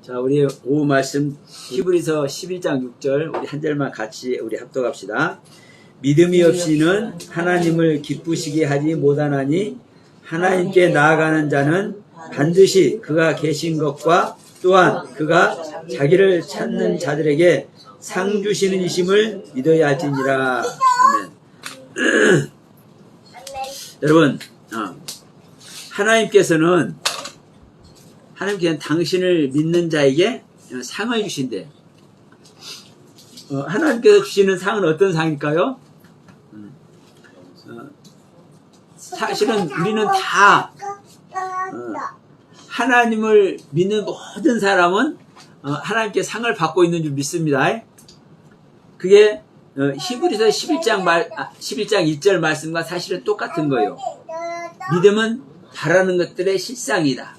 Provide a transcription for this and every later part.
자, 우리 오후 말씀 히브리서 11장 6절 우리 한 절만 같이 우리 합독합시다. 믿음이 없이는 하나님을 기쁘시게 하지 못하나니 하나님께 나아가는 자는 반드시 그가 계신 것과 또한 그가 자기를 찾는 자들에게 상 주시는 이심을 믿어야 할지니라. 아멘. 여러분, 하나님께서는 당신을 믿는 자에게 상을 주신대. 하나님께서 주시는 상은 어떤 상일까요? 사실은 우리는 다 하나님을 믿는 모든 사람은 하나님께 상을 받고 있는 줄 믿습니다. 그게 히브리서 11장 1절 말씀과 사실은 똑같은 거예요. 믿음은 바라는 것들의 실상이다.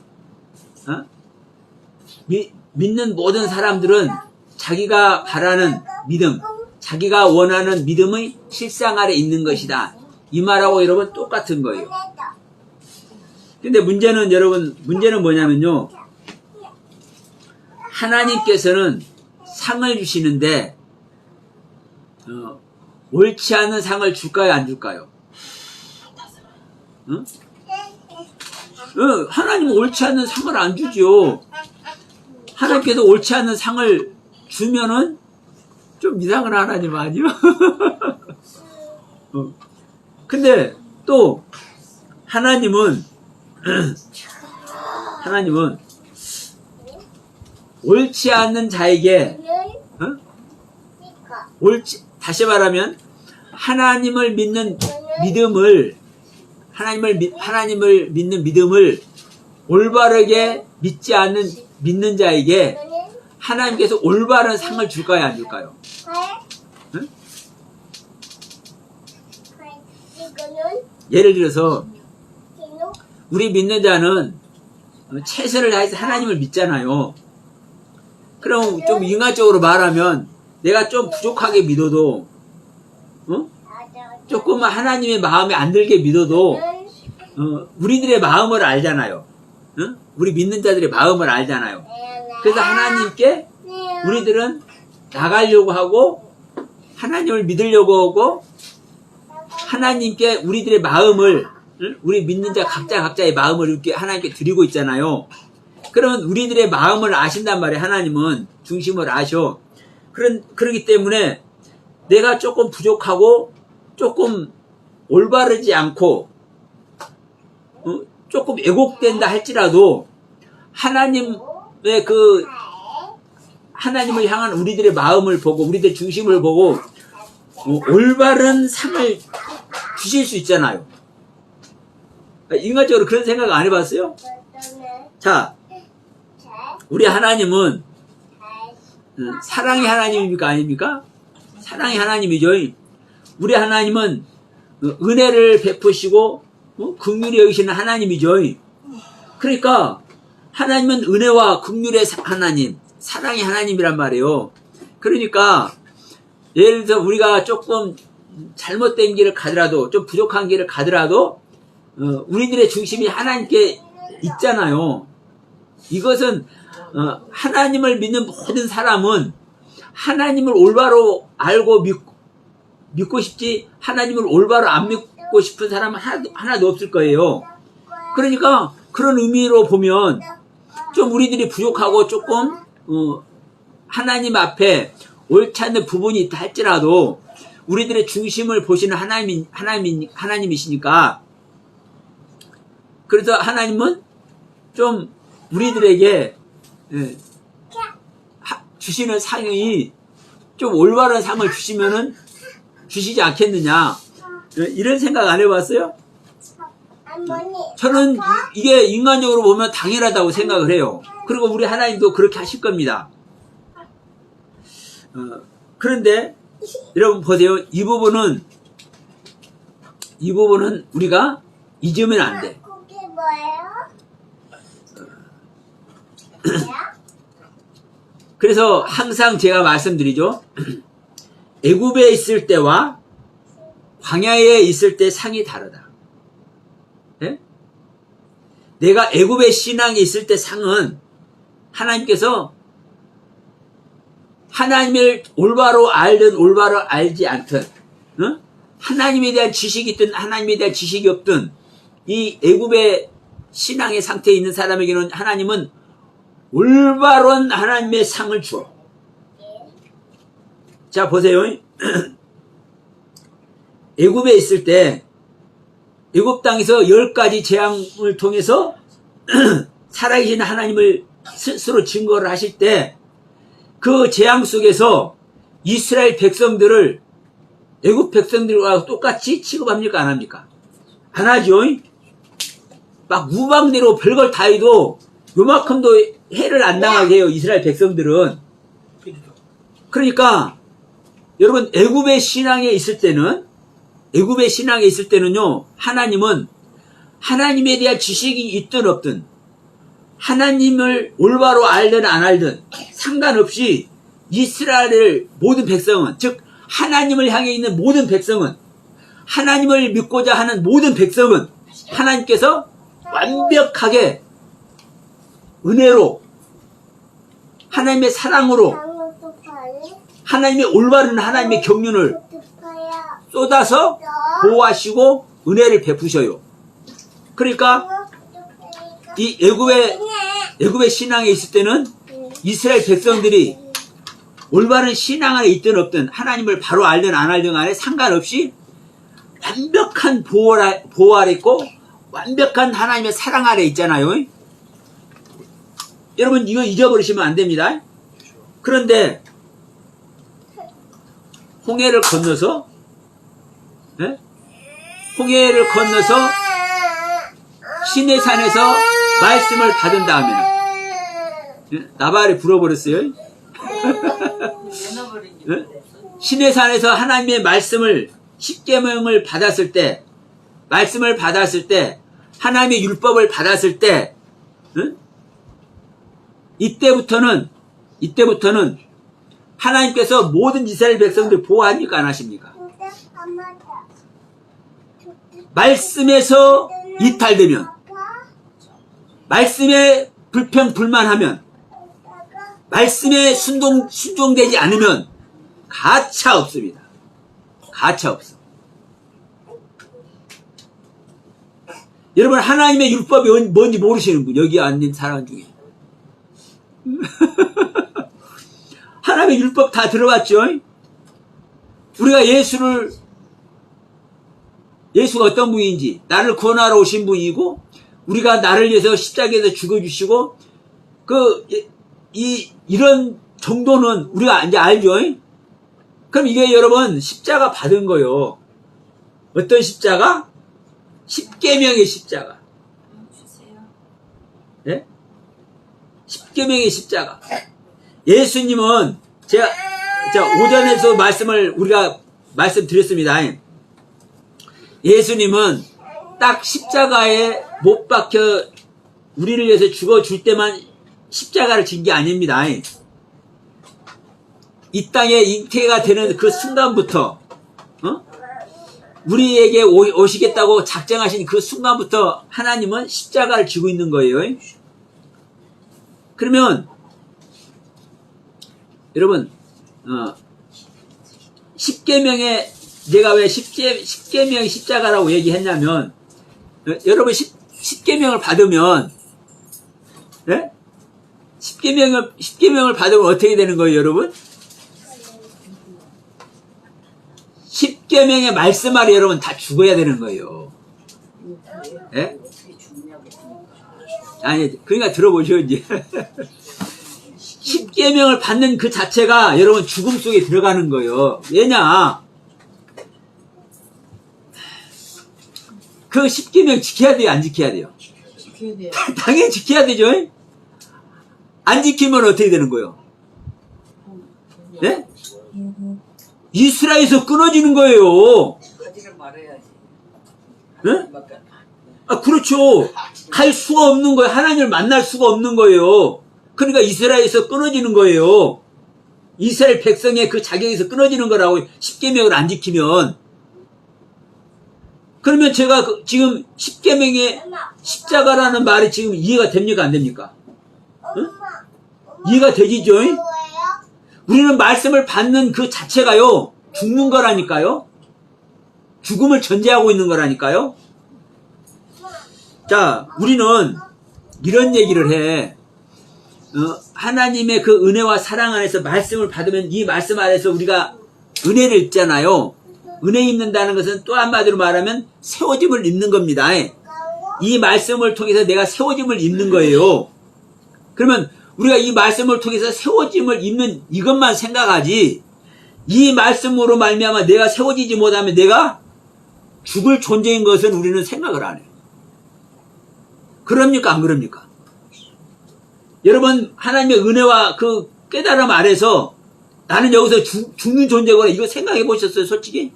믿는 모든 사람들은 자기가 바라는 믿음, 자기가 원하는 믿음의 실상 아래 있는 것이다. 이 말하고 여러분 똑같은 거예요. 근데 문제는 뭐냐면요. 하나님께서는 상을 주시는데 옳지 않은 상을 줄까요, 안 줄까요? 응? 하나님은 옳지 않은 상을 안 주죠. 하나님께서 옳지 않은 상을 주면은 좀 이상한 하나님 아니요? 근데 또 하나님은 옳지 않는 자에게 다시 말하면 하나님을 믿는 믿음을 올바르게 믿는 자에게 하나님께서 올바른 상을 줄까요, 안 줄까요? 응? 예를 들어서 우리 믿는 자는 최선을 다해서 하나님을 믿잖아요. 그럼 좀 인간적으로 말하면 내가 좀 부족하게 믿어도 조금만 하나님의 마음에 안 들게 믿어도 우리들의 마음을 알잖아요. 우리 믿는 자들의 마음을 알잖아요. 그래서 하나님께 우리들은 나가려고 하고 하나님을 믿으려고 하고 하나님께 우리들의 마음을 우리 믿는 자 각자의 마음을 이렇게 하나님께 드리고 있잖아요. 그러면 우리들의 마음을 아신단 말이에요. 하나님은 중심을 아셔. 그러기 때문에 내가 조금 부족하고 조금 올바르지 않고 조금 왜곡된다 할지라도 하나님을 향한 우리들의 마음을 보고 우리들의 중심을 보고 올바른 상을 주실 수 있잖아요. 인간적으로 그런 생각 안 해봤어요? 자, 우리 하나님은 사랑의 하나님입니까? 아닙니까? 사랑의 하나님이죠. 우리 하나님은 은혜를 베푸시고 긍휼히 여기시는 하나님이죠. 그러니까 하나님은 은혜와 긍휼의 하나님, 사랑의 하나님이란 말이에요. 그러니까 예를 들어 우리가 조금 잘못된 길을 가더라도 좀 부족한 길을 가더라도 우리들의 중심이 하나님께 있잖아요. 이것은 하나님을 믿는 모든 사람은 하나님을 올바로 알고 믿고 싶지 하나님을 올바로 안 믿고 싶은 사람은 하나도 없을 거예요. 그러니까 그런 의미로 보면 좀 우리들이 부족하고 조금 하나님 앞에 옳지 않는 부분이 있다 할지라도 우리들의 중심을 보시는 하나님이시니까 그래서 하나님은 좀 우리들에게 주시는 상이 좀 올바른 상을 주시지 않겠느냐 이런 생각 안 해봤어요? 저는 이게 인간적으로 보면 당연하다고 생각을 해요. 그리고 우리 하나님도 그렇게 하실 겁니다. 그런데 여러분 보세요. 이 부분은 우리가 잊으면 안 돼. 그게 뭐예요? 그래서 항상 제가 말씀드리죠. 애굽에 있을 때와 광야에 있을 때 상이 다르다. 네? 내가 애굽의 신앙에 있을 때 상은 하나님께서 하나님을 올바로 알든 올바로 알지 않든, 어? 하나님에 대한 지식이 있든 하나님에 대한 지식이 없든 이 애굽의 신앙의 상태에 있는 사람에게는 하나님은 올바른 하나님의 상을 주어. 자, 보세요. 애굽에 있을 때 애굽 땅에서 10가지 재앙을 통해서 살아계신 하나님을 스스로 증거를 하실 때 그 재앙 속에서 이스라엘 백성들을 애굽 백성들과 똑같이 취급합니까? 안 합니까? 안 하죠. 막 우방대로 별걸 다 해도 요만큼도 해를 안 당하게 해요, 이스라엘 백성들은. 그러니까 여러분, 애굽의 신앙에 있을 때는요, 하나님은 하나님에 대한 지식이 있든 없든 하나님을 올바로 알든 안 알든 상관없이 이스라엘의 모든 백성은, 즉 하나님을 향해 있는 모든 백성은, 하나님을 믿고자 하는 모든 백성은 하나님께서 완벽하게 은혜로, 하나님의 사랑으로, 하나님의 올바른 하나님의 경륜을 쏟아서 보호하시고 은혜를 베푸셔요. 그러니까 이 애굽의 신앙에 있을 때는 이스라엘 백성들이 올바른 신앙 안에 있든 없든 하나님을 바로 알든 안 알든 간에 상관없이 완벽한 보호 아래 있고 완벽한 하나님의 사랑 아래 있잖아요. 여러분, 이거 잊어버리시면 안 됩니다. 그런데 홍해를 건너서 시내산에서 말씀을 받은 다음에는 나발이 불어버렸어요. 시내산에서 하나님의 말씀을, 십계명을 받았을 때, 하나님의 율법을 받았을 때, 이때부터는 하나님께서 모든 이스라엘 백성들 보호합니까? 안 하십니까? 말씀에서 이탈되면, 말씀에 불평불만하면, 말씀에 순종되지 않으면 가차 없습니다. 가차 없어. 여러분, 하나님의 율법이 뭔지 모르시는 분, 여기 앉은 사람 중에. 하나님의 율법 다 들어봤죠? 우리가 예수가 어떤 분인지, 나를 구원하러 오신 분이고, 우리가 나를 위해서 십자가에서 죽어주시고, 이런 정도는 우리가 이제 알죠? 그럼 이게 여러분, 십자가 받은 거요. 어떤 십자가? 십계명의 십자가. 예? 십계명의 십자가. 예수님은, 제가 오전에서 우리가 말씀드렸습니다. 예수님은 딱 십자가에 못 박혀 우리를 위해서 죽어줄 때만 십자가를 진 게 아닙니다. 이 땅에 잉태가 되는 그 순간부터, 우리에게 오시겠다고 작정하신 그 순간부터 하나님은 십자가를 지고 있는 거예요. 그러면 여러분, 십계명에, 제가 왜 십계명이 십자가라고 얘기했냐면, 여러분 십계명을 받으면, 네? 십계명을 받으면 어떻게 되는 거예요, 여러분? 십계명의 말씀 아래 여러분 다 죽어야 되는 거예요. 네? 아니, 그러니까 들어보시오, 이제. 십계명을 받는 그 자체가 여러분 죽음 속에 들어가는 거예요. 왜냐? 그 십계명 지켜야 돼요, 안 지켜야 돼요? 지켜야 돼요. 당연히 지켜야 되죠. 안 지키면 어떻게 되는 거예요? 네? 이스라엘에서 끊어지는 거예요. 가지를 말해야지. 네? 아, 그렇죠. 갈 수가 없는 거예요. 하나님을 만날 수가 없는 거예요. 그러니까 이스라엘에서 끊어지는 거예요. 이스라엘 백성의 그 자격에서 끊어지는 거라고, 십계명을 안 지키면. 그러면 제가 지금 십계명의 십자가라는 말이 지금 이해가 됩니까? 안 됩니까? 응? 이해가 되지죠? 우리는 말씀을 받는 그 자체가요, 죽는 거라니까요. 죽음을 전제하고 있는 거라니까요. 자, 우리는 이런 얘기를 해. 하나님의 그 은혜와 사랑 안에서 말씀을 받으면 이 말씀 안에서 우리가 은혜를 입잖아요. 은혜 입는다는 것은 또 한마디로 말하면 세워짐을 입는 겁니다. 이 말씀을 통해서 내가 세워짐을 입는 거예요. 그러면 우리가 이 말씀을 통해서 세워짐을 입는 이것만 생각하지, 이 말씀으로 말미암아 내가 세워지지 못하면 내가 죽을 존재인 것은 우리는 생각을 안 해요. 그럽니까 안 그럽니까? 여러분, 하나님의 은혜와 그 깨달음 아래서 나는 여기서 죽는 존재구나, 이거 생각해 보셨어요? 솔직히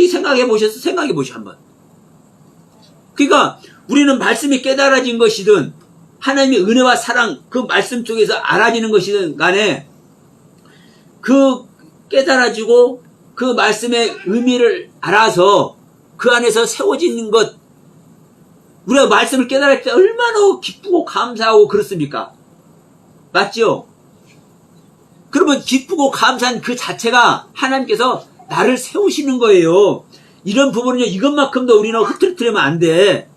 생각해 보셨어요? 생각해 보시오 한번. 그러니까 우리는 말씀이 깨달아진 것이든 하나님의 은혜와 사랑 그 말씀 쪽에서 알아지는 것이든 간에 그 깨달아지고 그 말씀의 의미를 알아서 그 안에서 세워지는 것, 우리가 말씀을 깨달을 때 얼마나 기쁘고 감사하고 그렇습니까? 맞죠? 그러면 기쁘고 감사한 그 자체가 하나님께서 나를 세우시는 거예요. 이런 부분은요, 이것만큼도 우리는 흐트러뜨리면 안 돼.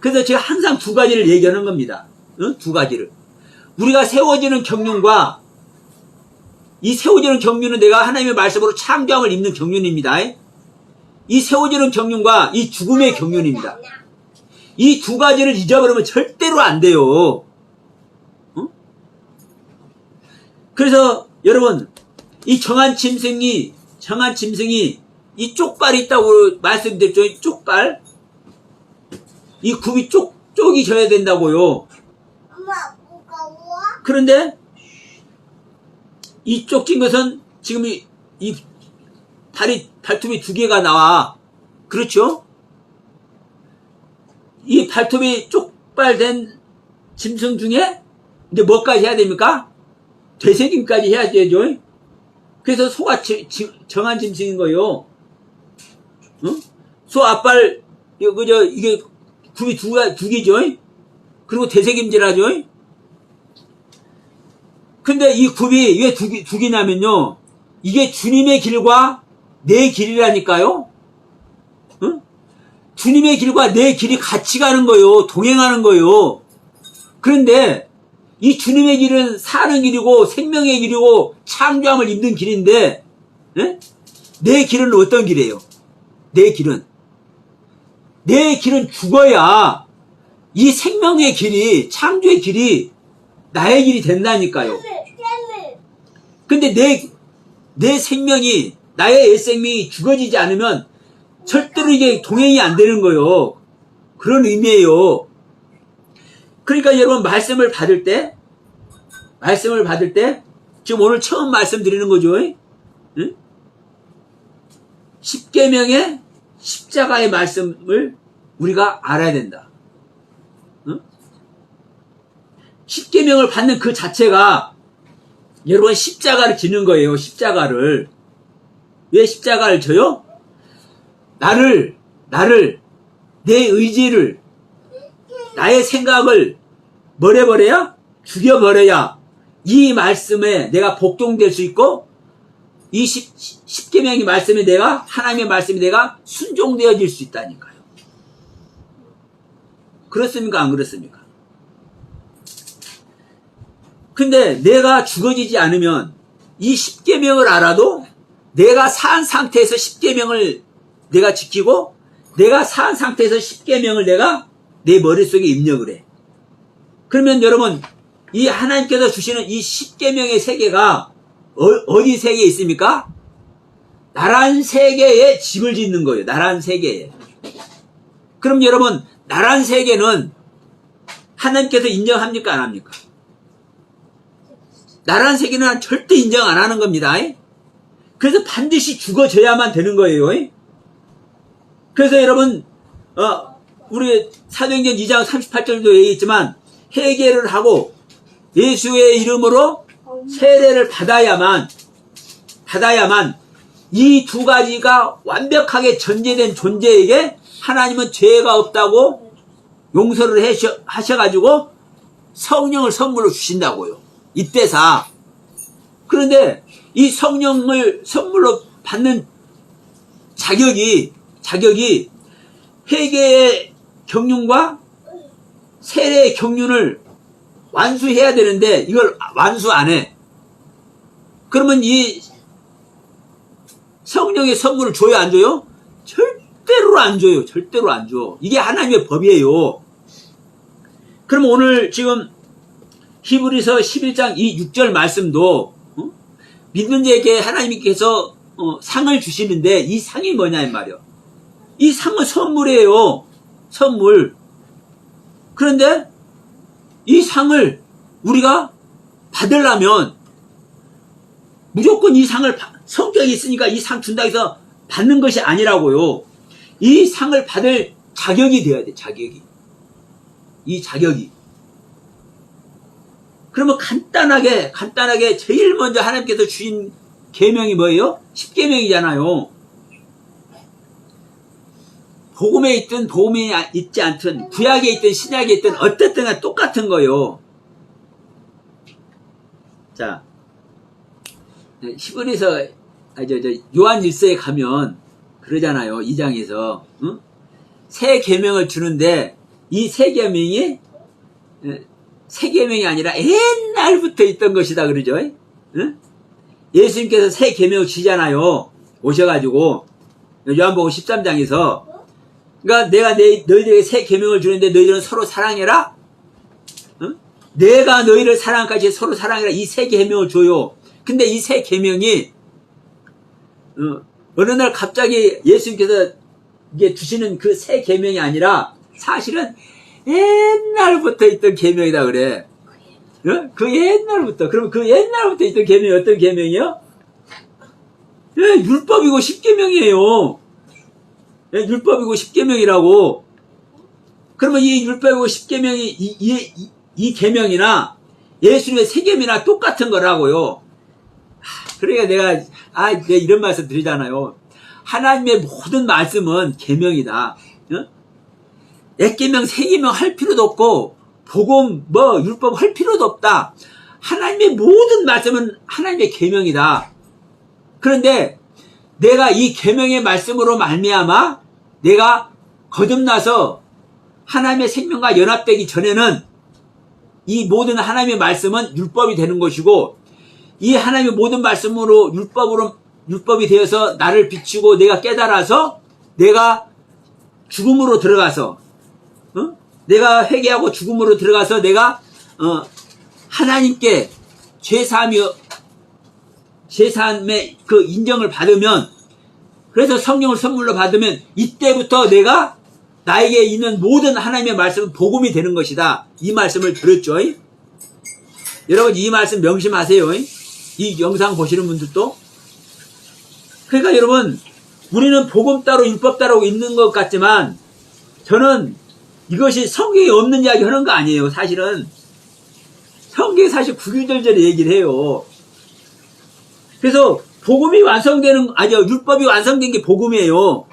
그래서 제가 항상 두 가지를 얘기하는 겁니다. 두 가지를. 우리가 세워지는 경륜과 이 세워지는 경륜은 내가 하나님의 말씀으로 창조함을 입는 경륜입니다. 이 세워지는 경륜과 이 죽음의 경륜입니다. 이 두 가지를 잊어버리면 절대로 안 돼요. 그래서 여러분, 이 정한 짐승이 이 쪽발이 있다고 말씀드렸죠. 이 쪽발. 이 굽이 쪽이 져야 된다고요. 엄마, 무거워? 그런데 이 쪽진 것은 지금 이 발톱이 두 개가 나와. 그렇죠? 이 발톱이 쪽발된 짐승 중에 이제 뭐까지 해야 됩니까? 되새김까지 해야 되죠. 그래서 소가 정한 짐승인 거예요. 소 앞발, 이게 굽이 두 개죠. 그리고 되새김질하죠. 근데 이 굽이 왜 두 개냐면요, 이게 주님의 길과 내 길이라니까요. 주님의 길과 내 길이 같이 가는 거예요. 동행하는 거예요. 그런데 이 주님의 길은 사는 길이고 생명의 길이고 창조함을 입는 길인데, 내 길은 어떤 길이에요? 내 길은 죽어야 이 생명의 길이, 창조의 길이 나의 길이 된다니까요. 근데 내 생명이, 나의 옛생명이 죽어지지 않으면 절대로 이게 동행이 안 되는 거예요. 그런 의미예요. 그러니까 여러분, 말씀을 받을 때 지금 오늘 처음 말씀드리는 거죠. 십계명의 십자가의 말씀을 우리가 알아야 된다. 십계명을 받는 그 자체가 여러분 십자가를 지는 거예요. 십자가를. 왜 십자가를 져요? 나를 내 의지를, 나의 생각을 뭘 해버려야? 죽여버려야 이 말씀에 내가 복종될 수 있고, 이 십계명의 말씀에 내가, 하나님의 말씀에 내가 순종되어질 수 있다니까요. 그렇습니까? 안 그렇습니까? 근데 내가 죽어지지 않으면 이 십계명을 알아도 내가 산 상태에서 십계명을 내가 지키고, 내가 산 상태에서 십계명을 내가 내 머릿속에 입력을 해. 그러면 여러분, 이 하나님께서 주시는 이 십계명의 세계가 어디 세계에 있습니까? 나란 세계에 집을 짓는 거예요. 나란 세계에. 그럼 여러분, 나란 세계는 하나님께서 인정합니까? 안 합니까? 나란 세계는 절대 인정 안 하는 겁니다. 그래서 반드시 죽어져야만 되는 거예요. 그래서 여러분, 우리 사도행전 2장 38절도 얘기했지만, 회개를 하고 예수의 이름으로 세례를 받아야만 이 두 가지가 완벽하게 전제된 존재에게 하나님은 죄가 없다고 용서를 하셔가지고 성령을 선물로 주신다고요. 이때사. 그런데 이 성령을 선물로 받는 자격이 회개의 경륜과 세례의 경륜을 완수해야 되는데 이걸 완수 안 해. 그러면 이 성령의 선물을 줘요, 안 줘요? 절대로 안 줘요. 절대로 안 줘. 이게 하나님의 법이에요. 그럼 오늘 지금 히브리서 11장 이 6절 말씀도 믿는 자에게 하나님께서 상을 주시는데 이 상이 뭐냐 이 말이요. 이 상은 선물이에요. 선물. 그런데 이 상을 우리가 받으려면 무조건 이 상을 성격이 있으니까 이 상 준다 해서 받는 것이 아니라고요. 이 상을 받을 자격이 되어야 돼. 자격이. 이 자격이. 그러면 간단하게 제일 먼저 하나님께서 주신 계명이 뭐예요? 10계명이잖아요. 복음에 있든 복음에 있지 않든 구약에 있든 신약에 있든 어쨌든 간 똑같은 거예요. 자, 히브리서 요한 1서에 가면 그러잖아요. 2장에서 새 계명을 주는데 이 새 계명이 새 계명이 아니라 옛날부터 있던 것이다 그러죠. 예수님께서 새 계명을 주잖아요. 오셔가지고 요한복음 13장에서 그러니까 내가 너희들에게 새 계명을 주는데 너희들은 서로 사랑해라. 내가 너희를 사랑한 같이 서로 사랑해라. 이 새 계명을 줘요. 근데 이 새 계명이 어느 날 갑자기 예수님께서 이게 주시는 그 새 계명이 아니라 사실은 옛날부터 있던 계명이다 그래. 그 옛날부터. 그럼 그 옛날부터 있던 계명이 어떤 계명이요? 율법이고 10계명이에요. 율법이고 10계명이라고. 그러면 이 율법이고 10계명이 이 계명이나 예수님의 새 계명이나 똑같은 거라고요. 그러니까 내가 이런 말씀 드리잖아요. 하나님의 모든 말씀은 계명이다. 액계명, 세계명 할 필요도 없고 복음, 율법 할 필요도 없다. 하나님의 모든 말씀은 하나님의 계명이다. 그런데 내가 이 계명의 말씀으로 말미암아 내가 거듭나서 하나님의 생명과 연합되기 전에는 이 모든 하나님의 말씀은 율법이 되는 것이고 이 하나님의 모든 말씀으로 율법이 되어서 나를 비추고 내가 깨달아서 내가 죽음으로 들어가서 내가 회개하고 죽음으로 들어가서 내가 하나님께 죄사함의 그 인정을 받으면 그래서 성령을 선물로 받으면 이때부터 내가 나에게 있는 모든 하나님의 말씀은 복음이 되는 것이다. 이 말씀을 들었죠. 여러분 이 말씀 명심하세요. 이 영상 보시는 분들도. 그러니까 여러분 우리는 복음 따로 율법 따로 있는 것 같지만 저는 이것이 성경에 없는 이야기 하는 거 아니에요. 사실은 성경이 사실 구구절절히 얘기를 해요. 그래서 복음이 율법이 완성된 게 복음이에요.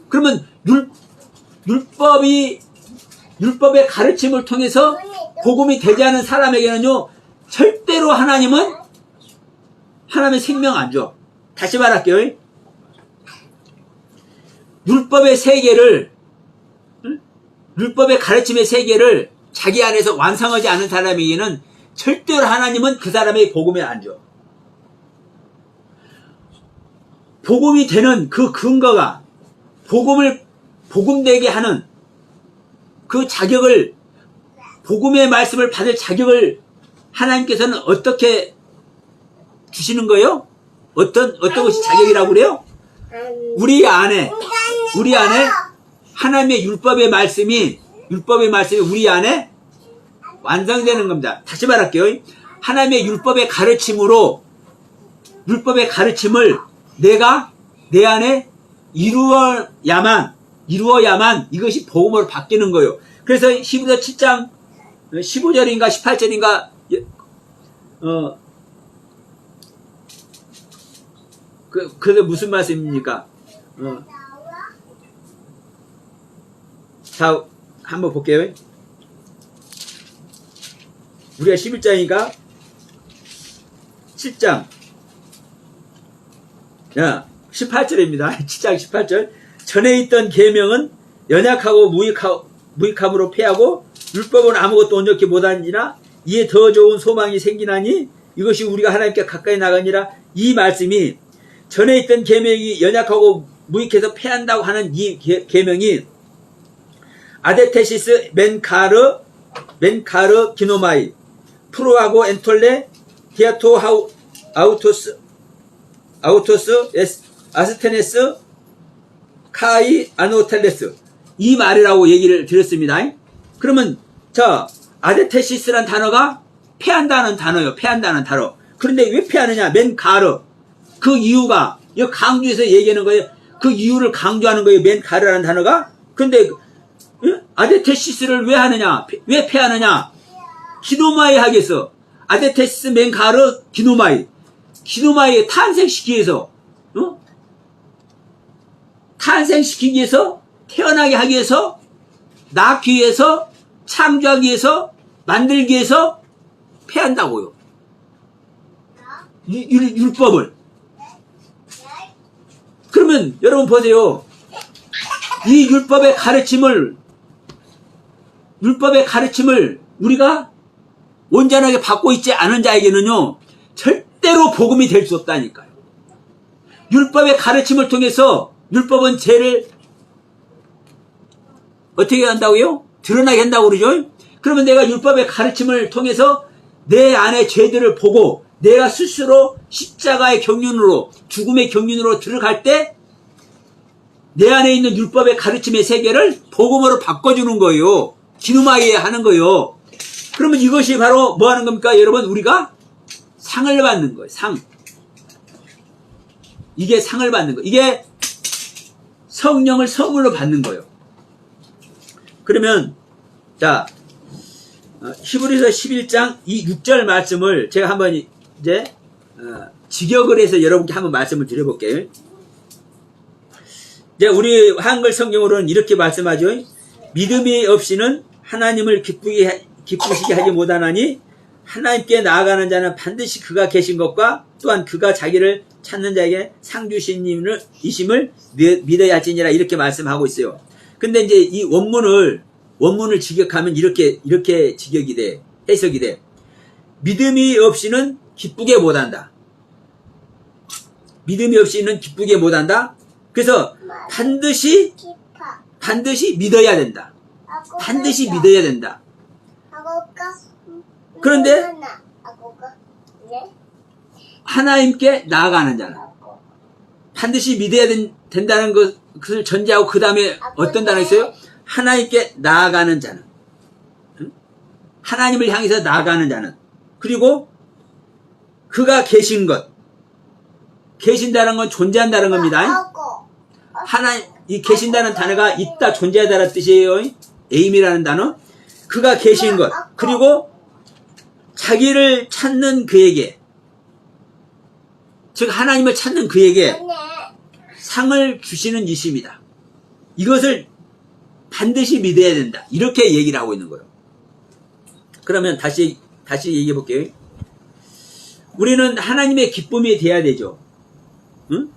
그러면 율법의 가르침을 통해서 복음이 되지 않은 사람에게는요 절대로 하나님은 하나님의 생명 안 줘. 다시 말할게요. 율법의 세계를 율법의 가르침의 세계를 자기 안에서 완성하지 않은 사람에게는 절대로 하나님은 그 사람의 복음을 안 줘. 복음이 되는 그 근거가 복음되게 하는 그 자격을 복음의 말씀을 받을 자격을 하나님께서는 어떻게 주시는 거예요? 어떤 것이 자격이라고 그래요? 우리 안에 하나님의 율법의 말씀이 우리 안에 완성되는 겁니다. 다시 말할게요. 하나님의 율법의 가르침을 내가 내 안에 이루어야만 이것이 복음으로 바뀌는 거예요. 그래서 히브리서 7장 15절인가 18절인가 그게 무슨 말씀입니까? 자, 한번 볼게요. 우리가 11장이니까 7장 18절입니다. 7장 18절. 전에 있던 계명은 연약하고 무익함으로 패하고 율법은 아무것도 온전히 못하니라 이에 더 좋은 소망이 생기나니 이것이 우리가 하나님께 가까이 나가니라. 이 말씀이 전에 있던 계명이 연약하고 무익해서 패한다고 하는 이 계명이 아데테시스 멘카르 기노마이 프로하고 엔톨레 디아토 아우토스 아스테네스 카이 아노텔레스 이 말이라고 얘기를 드렸습니다. 그러면 아데테시스란 단어가 패한다는 단어예요. 패한다는 단어. 그런데 왜 패하느냐? 멘카르. 그 이유가 이 강조해서 얘기하는 거예요. 그 이유를 강조하는 거예요. 멘카르라는 단어가. 근데 아데테시스를 왜 하느냐? 왜 패하느냐? 기노마이 하겠어. 아데테시스 멘카르 기노마이. 기노마이 탄생시키기 위해서, 탄생시키기 위해서, 태어나게 하기 위해서, 낳기 위해서, 창조하기 위해서, 만들기 위해서 패한다고요. 율법을. 그러면 여러분 보세요. 이 율법의 가르침을 우리가 온전하게 받고 있지 않은 자에게는요, 절대로 복음이 될 수 없다니까요. 율법의 가르침을 통해서 율법은 죄를 어떻게 한다고요? 드러나게 한다고 그러죠? 그러면 내가 율법의 가르침을 통해서 내 안의 죄들을 보고 내가 스스로 십자가의 경륜으로, 죽음의 경륜으로 들어갈 때 내 안에 있는 율법의 가르침의 세계를 복음으로 바꿔주는 거예요. 기누마이에 하는 거예요. 그러면 이것이 바로 뭐 하는 겁니까? 여러분, 우리가 상을 받는 거예요. 상. 이게 상을 받는 거예요. 이게 성령을 선물로 받는 거예요. 그러면 히브리서 11장 이 6절 말씀을 제가 한번 이제 직역을 해서 여러분께 한번 말씀을 드려볼게요. 이제 우리 한글 성경으로는 이렇게 말씀하죠. 믿음이 없이는 하나님을 기쁘시게 하지 못하나니 하나님께 나아가는 자는 반드시 그가 계신 것과 또한 그가 자기를 찾는 자에게 상 주신 이심을 믿어야 할지니라 이렇게 말씀하고 있어요. 근데 이제 이 원문을 직역하면 이렇게 직역이 돼. 해석이 돼. 믿음이 없이는 기쁘게 못한다. 믿음이 없이는 기쁘게 못한다. 그래서 반드시 믿어야 된다. 반드시 믿어야 된다. 그런데 하나님께 나아가는 자는 반드시 믿어야 된다는 것을 전제하고 그 다음에 어떤 단어가 있어요? 하나님께 나아가는 자는, 하나님을 향해서 나아가는 자는, 그리고 그가 계신 것, 계신다는 건 존재한다는 겁니다. 이 계신다는 단어가 있다, 존재하다라는 뜻이에요. 에임이라는 단어. 그가 계신 것, 그리고 자기를 찾는 그에게, 즉 하나님을 찾는 그에게 상을 주시는 이십니다. 이것을 반드시 믿어야 된다. 이렇게 얘기를 하고 있는 거예요. 그러면 다시 얘기해 볼게요. 우리는 하나님의 기쁨이 돼야 되죠. 응?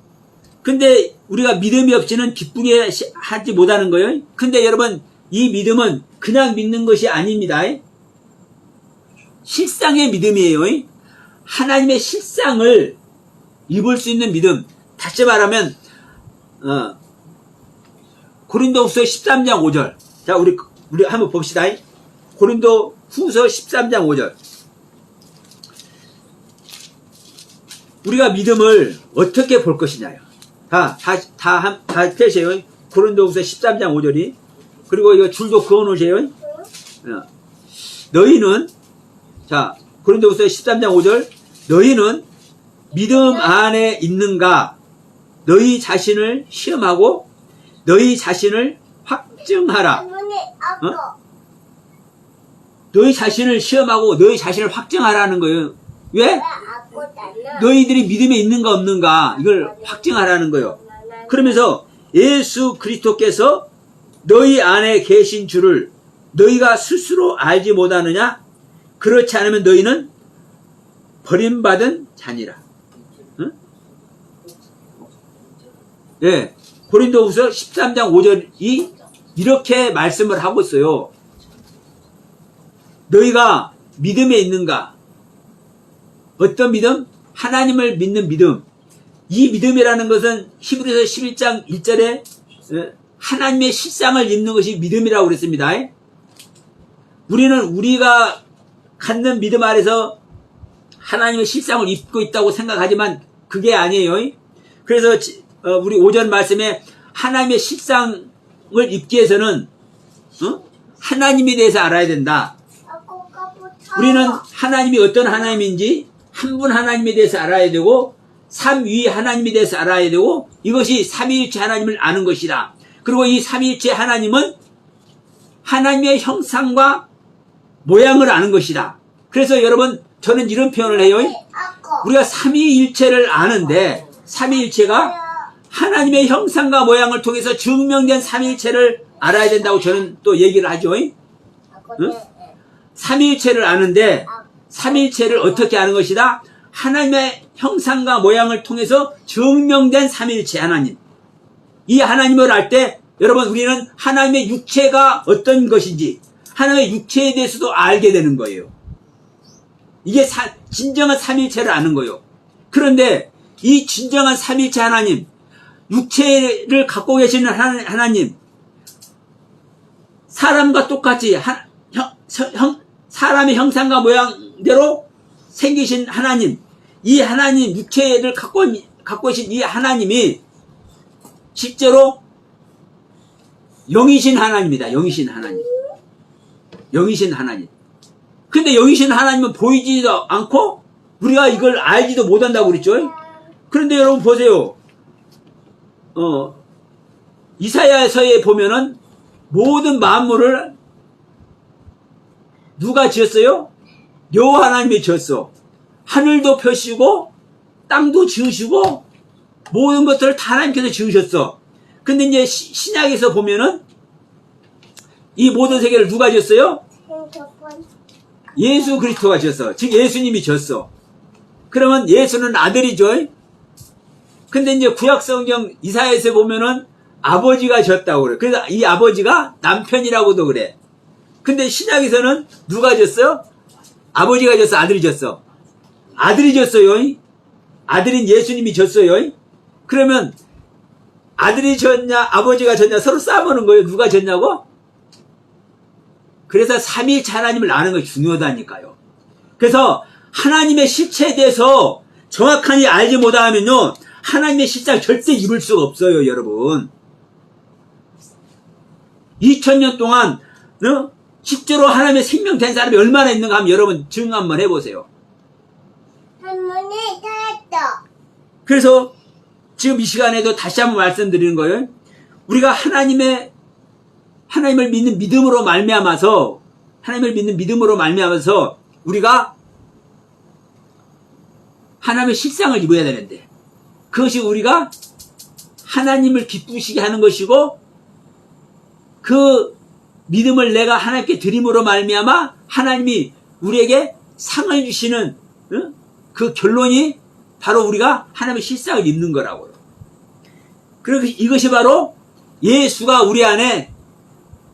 근데 우리가 믿음이 없이는 기쁘게 하지 못하는 거예요. 근데 여러분, 이 믿음은 그냥 믿는 것이 아닙니다. 실상의 믿음이에요. 하나님의 실상을 입을 수 있는 믿음. 다시 말하면 고린도후서 13장 5절. 자, 우리 한번 봅시다. 고린도후서 13장 5절. 우리가 믿음을 어떻게 볼 것이냐요. 다 펴세요. 고린도후서 13장 5절이. 그리고 이거 줄도 그어놓으세요. 너희는, 고린도후서 13장 5절. 너희는 믿음 안에 있는가? 너희 자신을 시험하고 너희 자신을 확증하라. 너희 자신을 시험하고 너희 자신을 확증하라는 거예요. 왜? 너희들이 믿음에 있는가 없는가 이걸 확증하라는 거예요. 그러면서 예수 그리스도께서 너희 안에 계신 줄을 너희가 스스로 알지 못하느냐? 그렇지 않으면 너희는 버림받은 자니라. 응? 예. 고린도후서 13장 5절이 이렇게 말씀을 하고 있어요. 너희가 믿음에 있는가? 어떤 믿음? 하나님을 믿는 믿음. 이 믿음이라는 것은 히브리서 11장 1절에 하나님의 실상을 입는 것이 믿음이라고 그랬습니다. 우리는 우리가 갖는 믿음 아래서 하나님의 실상을 입고 있다고 생각하지만 그게 아니에요. 그래서 우리 오전 말씀에 하나님의 실상을 입기 위해서는 하나님에 대해서 알아야 된다. 우리는 하나님이 어떤 하나님인지 한 분 하나님에 대해서 알아야 되고 삼위 하나님에 대해서 알아야 되고 이것이 삼위일체 하나님을 아는 것이다. 그리고 이 삼위일체 하나님은 하나님의 형상과 모양을 아는 것이다. 그래서 여러분 저는 이런 표현을 해요. 우리가 삼위일체를 아는데 삼위일체가 하나님의 형상과 모양을 통해서 증명된 삼위일체를 알아야 된다고 저는 또 얘기를 하죠. 응? 삼위일체를 아는데 삼위일체를 어떻게 아는 것이다? 하나님의 형상과 모양을 통해서 증명된 삼위일체 하나님. 이 하나님을 알 때 여러분 우리는 하나님의 육체가 어떤 것인지 하나님의 육체에 대해서도 알게 되는 거예요. 이게 진정한 삼위일체를 아는 거예요. 그런데 이 진정한 삼위일체 하나님, 육체를 갖고 계시는 하나님, 사람과 똑같이 사람의 형상과 모양대로 생기신 하나님, 이 하나님 육체를 갖고 계신 이 하나님이 실제로 영이신 하나님이다. 영이신 하나님. 영이신 하나님. 근데 영이신 하나님은 보이지도 않고 우리가 이걸 알지도 못한다고 그랬죠. 그런데 여러분 보세요. 이사야서에 보면은 모든 만물을 누가 지었어요? 여호와 하나님이 지었어. 하늘도 펴시고 땅도 지으시고 모든 것들을 다 하나님께서 지으셨어. 근데 이제 신약에서 보면은 이 모든 세계를 누가 지었어요? 예수 그리스도가 지었어. 즉 예수님이 지었어. 그러면 예수는 아들이죠. 근데 이제 구약성경 이사야에서 보면은 아버지가 지었다고 그래. 그래서 이 아버지가 남편이라고도 그래. 근데 신약에서는 누가 지었어요? 아버지가 지었어, 아들이 지었어? 아들이 지었어요. 아들인 예수님이 지었어요. 그러면 아들이 지었냐 아버지가 지었냐 서로 싸우는 거예요. 누가 지었냐고? 그래서 삼위일체 하나님을 아는 것이 중요하다니까요. 그래서 하나님의 실체에 대해서 정확하게 알지 못하면요 하나님의 실상을 절대 입을 수가 없어요. 여러분 2000년 동안 실제로 하나님의 생명 된 사람이 얼마나 있는가 하면 여러분 증 한번 해보세요. 할머니 잘했다. 그래서 지금 이 시간에도 다시 한번 말씀드리는 거예요. 우리가 하나님을 믿는 믿음으로 말미암아서 우리가 하나님의 실상을 입어야 되는데 그것이 우리가 하나님을 기쁘시게 하는 것이고 그 믿음을 내가 하나님께 드림으로 말미암아 하나님이 우리에게 상을 주시는 그 결론이 바로 우리가 하나님의 실상을 입는 거라고요. 그리고 이것이 바로 예수가 우리 안에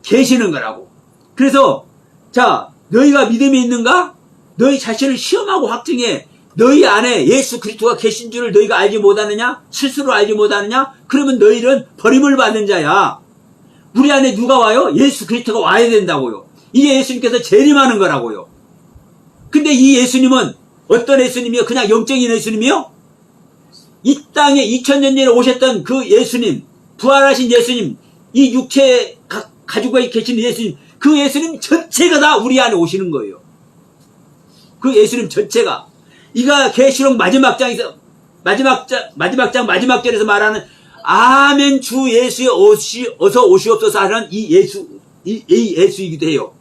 계시는 거라고. 그래서 자 너희가 믿음이 있는가? 너희 자신을 시험하고 확증해. 너희 안에 예수 그리스도가 계신 줄을 너희가 알지 못하느냐? 스스로 알지 못하느냐? 그러면 너희는 버림을 받은 자야. 우리 안에 누가 와요? 예수 그리스도가 와야 된다고요. 이게 예수님께서 재림하는 거라고요. 근데 이 예수님은 어떤 예수님이요? 그냥 영적인 예수님이요? 이 땅에 2000년 전에 오셨던 그 예수님, 부활하신 예수님, 이 육체에 가지고 계시는 예수님, 그 예수님 전체가 다 우리 안에 오시는 거예요. 그 예수님 전체가. 이가 계시록 마지막 장에서 마지막 마지막 절에서 말하는 아멘 주 예수의 어서 오시옵소서 하는 이 예수이기도 해요.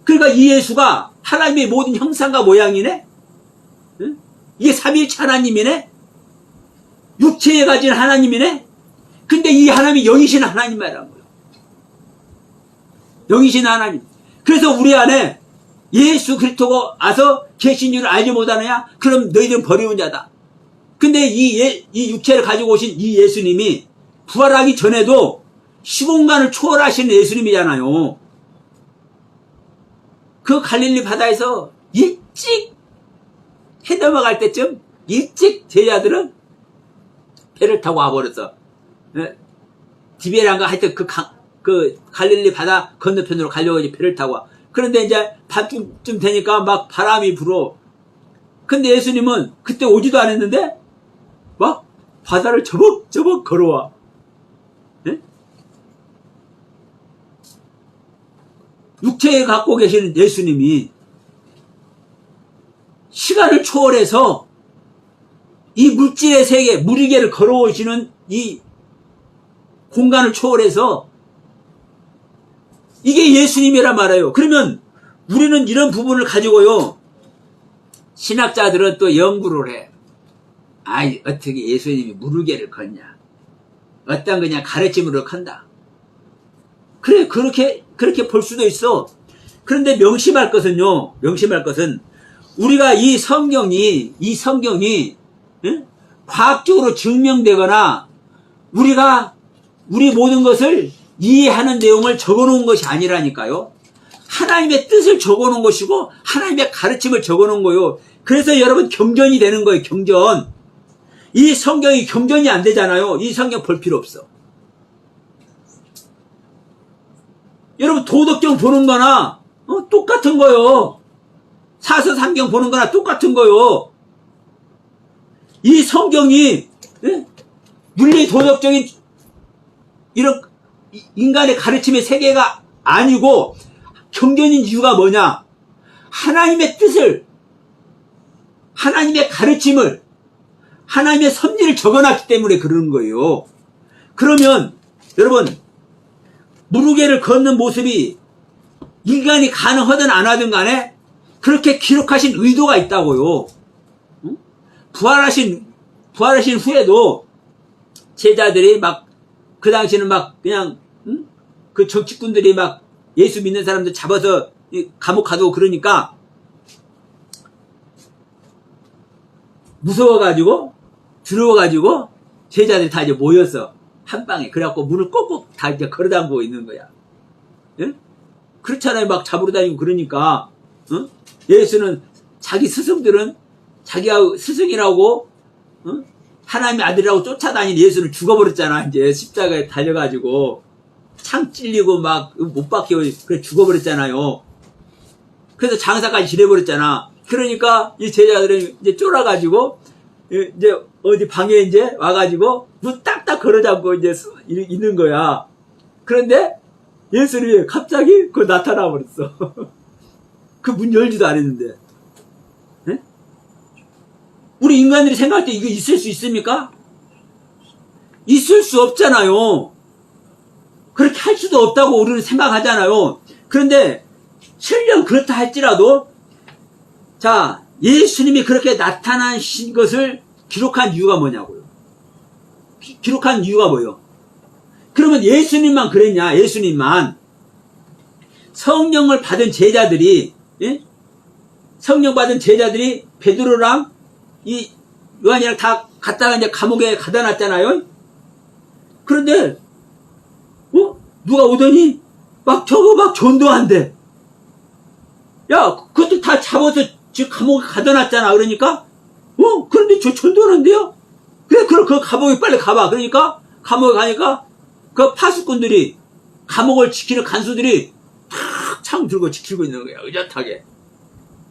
그러니까 이 예수가 하나님의 모든 형상과 모양이네? 응? 이게 삼위일체 하나님이네? 육체에 가진 하나님이네? 근데 이 하나님이 영이신 하나님이라는 거예요. 영이신 하나님. 그래서 우리 안에 예수 그리스도가 와서 계신 줄을 알지 못하느냐? 그럼 너희들은 버리운 자다. 근데 이 육체를 가지고 오신 이 예수님이 부활하기 전에도 시공간을 초월하신 예수님이잖아요. 그 갈릴리 바다에서 일찍 해 넘어갈 때쯤 일찍 제자들은 배를 타고 와버렸어. 디베란가 하여튼 그 갈릴리 바다 건너편으로 가려고 이제 배를 타고 와. 그런데 이제 밤쯤 되니까 막 바람이 불어. 근데 예수님은 그때 오지도 않았는데 막 바다를 저벅저벅 걸어와. 네? 육체에 갖고 계시는 예수님이 시간을 초월해서 이 물질의 세계, 무리개를 걸어오시는 이 공간을 초월해서 이게 예수님이란 말이에요. 그러면 우리는 이런 부분을 가지고요. 신학자들은 또 연구를 해. 아이, 어떻게 예수님이 무리개를 걷냐. 어떤 그냥 가르침으로 건다. 그래, 그렇게 볼 수도 있어. 그런데 명심할 것은요, 우리가 이 성경이 응? 과학적으로 증명되거나 우리 모든 것을 이해하는 내용을 적어놓은 것이 아니라니까요. 하나님의 뜻을 적어놓은 것이고 하나님의 가르침을 적어놓은 거요. 그래서 여러분 경전이 되는 거예요. 경전. 이 성경이 경전이 안 되잖아요. 이 성경 볼 필요 없어. 여러분 도덕경 보는 거나 똑같은 거요. 사서삼경 보는 거나 똑같은 거요. 이 성경이 윤리 도덕적인 이런 인간의 가르침의 세계가 아니고 경전인 이유가 뭐냐? 하나님의 뜻을, 하나님의 가르침을, 하나님의 섭리를 적어놨기 때문에 그러는 거예요. 그러면 여러분 무리개를 걷는 모습이 인간이 가능하든 안 하든 간에 그렇게 기록하신 의도가 있다고요. 부활하신 후에도 제자들이 막 그 당시는 막 그냥 그 정치꾼들이 막 예수 믿는 사람들 잡아서 감옥 가두고 그러니까 무서워가지고 두려워가지고 제자들이 다 이제 모였어. 한 방에. 그래갖고 문을 꼭꼭 다 이제 걸어담고 있는 거야. 예? 그렇잖아요. 막 잡으러 다니고 그러니까. 예수는 자기 스승들은 자기가 스승이라고 하나님의 아들이라고 쫓아다니는 예수를 죽어버렸잖아. 이제 십자가에 달려가지고 창 찔리고 막 못 박히고 그래 죽어버렸잖아요. 그래서 장사까지 지내버렸잖아. 그러니까 이 제자들은 이제 쫄아가지고 이제 어디 방에 이제 와가지고 문 딱딱 걸어잡고 이제 있는 거야. 그런데 예수님이 갑자기 그 나타나 버렸어. 그 문 열지도 않았는데. 네? 우리 인간들이 생각할 때 이거 있을 수 있습니까? 있을 수 없잖아요. 그렇게 할 수도 없다고 우리는 생각하잖아요. 그런데 실령 그렇다 할지라도 자 예수님이 그렇게 나타나신 것을 기록한 이유가 뭐냐고요. 기록한 이유가 뭐예요? 그러면 예수님만 그랬냐? 예수님만 성령을 받은 제자들이 성령 받은 제자들이 베드로랑 이 요한이랑 다 갔다가 이제 감옥에 가다 놨잖아요. 그런데 누가 오더니 막 저거 막 전도한대. 야 그것도 다 잡아서 지금 감옥에 가다 놨잖아. 그러니까 그런데 저 전도하는데요? 그래 그럼 그 감옥에 빨리 가봐. 그러니까 감옥에 가니까 그 파수꾼들이 감옥을 지키는 간수들이 탁 창 들고 지키고 있는 거야. 의젓하게.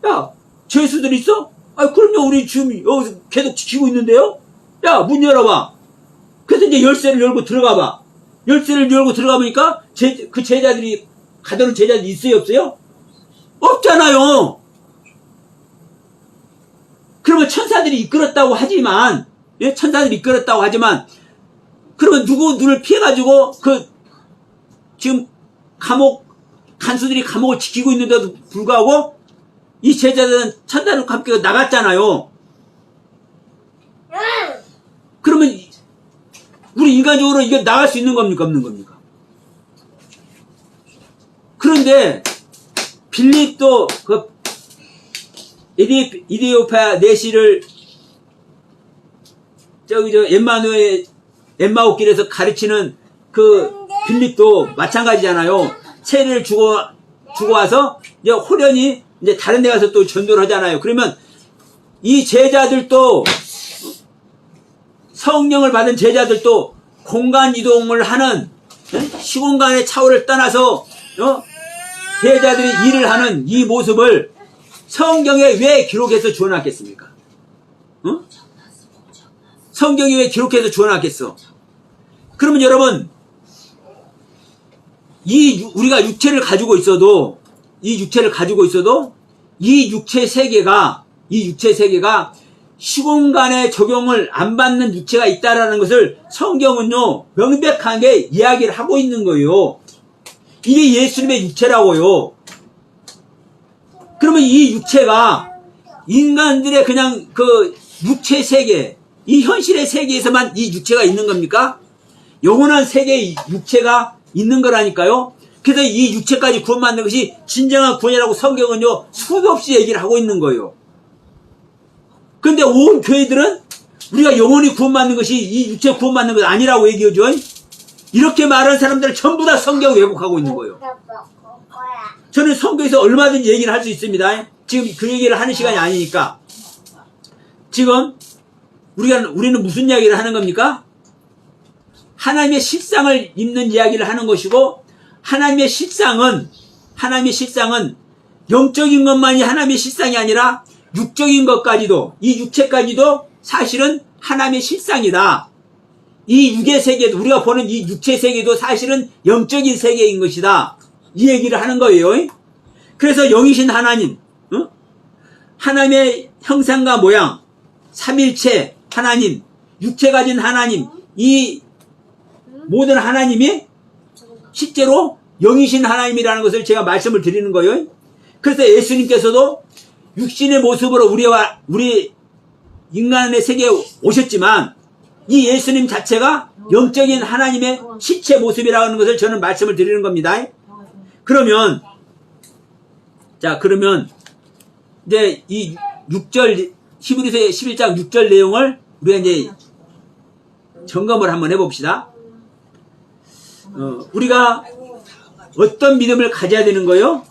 야 죄수들 있어? 아 그럼요. 우리 지금 여기서 계속 지키고 있는데요. 야 문 열어봐. 그래서 이제 열쇠를 열고 들어가봐. 열쇠를 열고 들어가보니까 그 제자들이 가둬놓은 제자들이 있어요 없어요? 없잖아요. 그러면 천사들이 이끌었다고 하지만 그러면 누구를 피해가지고 지금 간수들이 감옥을 지키고 있는데도 불구하고 이 제자들은 천사들과 함께 나갔잖아요. 그러면 우리 인간적으로 이게 나갈 수 있는 겁니까 없는 겁니까? 그런데 빌립도 그 이디오피아 내시를 엠마오길에서 가르치는 그 빌립도 마찬가지잖아요. 세례를 주고 와서 이제 호련히 이제 다른 데 가서 또 전도를 하잖아요. 그러면 이 제자들도 성령을 받은 제자들도 공간 이동을 하는 시공간의 차원을 떠나서 제자들이 일을 하는 이 모습을 성경에 왜 기록해서 주어놨겠습니까? 성경에 왜 기록해서 주어놨겠어? 그러면 여러분 우리가 육체를 가지고 있어도 이 육체 세계가 시공간의 적용을 안 받는 육체가 있다라는 것을 성경은요 명백하게 이야기를 하고 있는 거예요. 이게 예수님의 육체라고요. 그러면 이 육체가 인간들의 그냥 그 육체 세계, 이 현실의 세계에서만 이 육체가 있는 겁니까? 영원한 세계의 육체가 있는 거라니까요. 그래서 이 육체까지 구원받는 것이 진정한 구원이라고 성경은요 수도 없이 얘기를 하고 있는 거예요. 그런데 온 교회들은 우리가 영원히 구원받는 것이 이 육체 구원받는 것 아니라고 얘기하죠. 이렇게 말하는 사람들은 전부 다 성경 왜곡하고 있는 거예요. 저는 성경에서 얼마든지 얘기를 할 수 있습니다. 지금 그 얘기를 하는 시간이 아니니까. 지금 우리는 무슨 이야기를 하는 겁니까? 하나님의 실상을 입는 이야기를 하는 것이고, 하나님의 실상은 영적인 것만이 하나님의 실상이 아니라 육적인 것까지도, 이 육체까지도 사실은 하나님의 실상이다. 이 육의 세계도, 우리가 보는 이 육체 세계도 사실은 영적인 세계인 것이다. 이 얘기를 하는 거예요. 그래서 영이신 하나님, 하나님의 형상과 모양, 삼일체 하나님, 육체 가진 하나님, 이 모든 하나님이 실제로 영이신 하나님이라는 것을 제가 말씀을 드리는 거예요. 그래서 예수님께서도 육신의 모습으로 우리 인간의 세계에 오셨지만 이 예수님 자체가 영적인 하나님의 실체 모습이라는 것을 저는 말씀을 드리는 겁니다. 그러면 이제 이 6절 히브리서 11장 6절 내용을 우리가 이제 점검을 한번 해봅시다. 우리가 어떤 믿음을 가져야 되는 거요?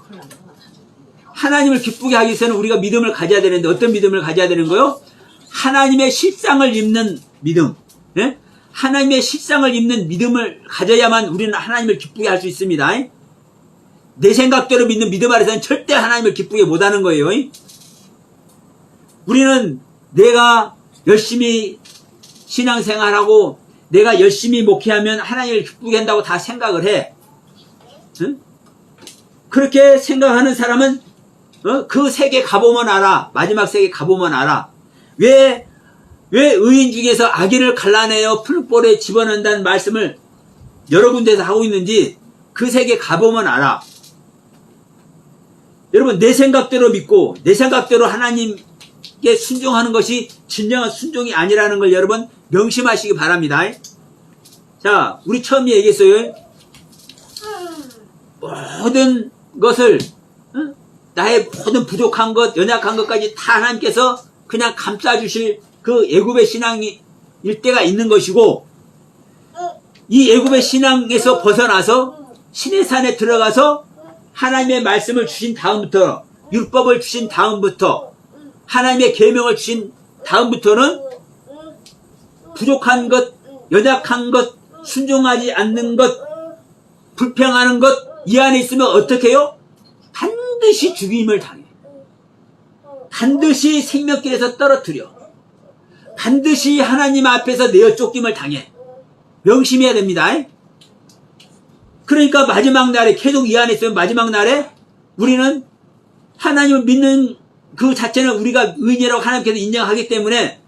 하나님을 기쁘게 하기 위해서는 우리가 믿음을 가져야 되는데 어떤 믿음을 가져야 되는 거요? 하나님의 실상을 입는 믿음. 예? 하나님의 실상을 입는 믿음을 가져야만 우리는 하나님을 기쁘게 할 수 있습니다. 내 생각대로 믿는 믿음 아래서는 절대 하나님을 기쁘게 못하는 거예요. 우리는 내가 열심히 신앙생활하고 내가 열심히 목회하면 하나님을 기쁘게 한다고 다 생각을 해. 응? 그렇게 생각하는 사람은 그 세계 가보면 알아. 마지막 세계 가보면 알아. 왜 의인 중에서 악인을 갈라내어 풀볼에 집어넣는다는 말씀을 여러 군데서 하고 있는지 그 세계 가보면 알아. 여러분, 내 생각대로 믿고 내 생각대로 하나님께 순종하는 것이 진정한 순종이 아니라는 걸 여러분 명심하시기 바랍니다. 자, 우리 처음에 얘기했어요. 모든 것을, 나의 모든 부족한 것, 연약한 것까지 다 하나님께서 그냥 감싸주실 그 애굽의 신앙일 때가 있는 것이고, 이 애굽의 신앙에서 벗어나서 신의 산에 들어가서 하나님의 말씀을 주신 다음부터, 율법을 주신 다음부터, 하나님의 계명을 주신 다음부터는 부족한 것, 연약한 것, 순종하지 않는 것, 불평하는 것, 이 안에 있으면 어떻게 해요? 반드시 죽임을 당해. 반드시 생명길에서 떨어뜨려. 반드시 하나님 앞에서 내어 쫓김을 당해. 명심해야 됩니다. 그러니까 마지막 날에, 계속 이 안에 있으면 마지막 날에 우리는 하나님을 믿는 그 자체는 우리가 의인이라고 하나님께서 인정하기 때문에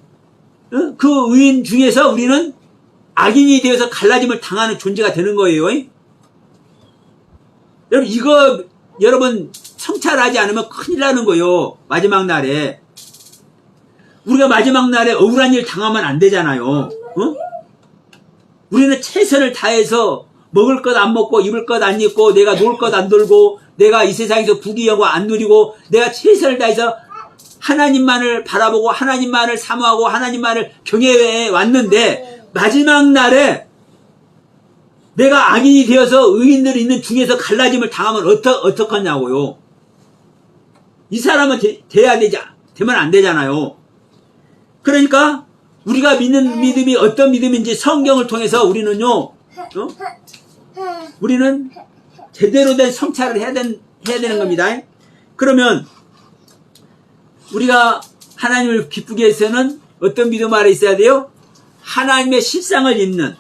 그 의인 중에서 우리는 악인이 되어서 갈라짐을 당하는 존재가 되는 거예요. 여러분, 이거 여러분 성찰하지 않으면 큰일 나는 거예요. 마지막 날에. 우리가 마지막 날에 억울한 일 당하면 안 되잖아요. 우리는 최선을 다해서 먹을 것 안 먹고 입을 것 안 입고 내가 놀 것 안 놀고 내가 이 세상에서 부귀영화 안 누리고 내가 최선을 다해서 하나님만을 바라보고 하나님만을 사모하고 하나님만을 경외해 왔는데 마지막 날에 내가 악인이 되어서 의인들이 있는 중에서 갈라짐을 당하면 어떡하냐고요. 이 사람은 되면 안 되잖아요. 그러니까 우리가 믿는 믿음이 어떤 믿음인지 성경을 통해서 우리는요, 우리는 제대로 된 성찰을 해야 되는 겁니다. 그러면 우리가 하나님을 기쁘게 해서는 어떤 믿음 아래 있어야 돼요? 하나님의 실상을 입는,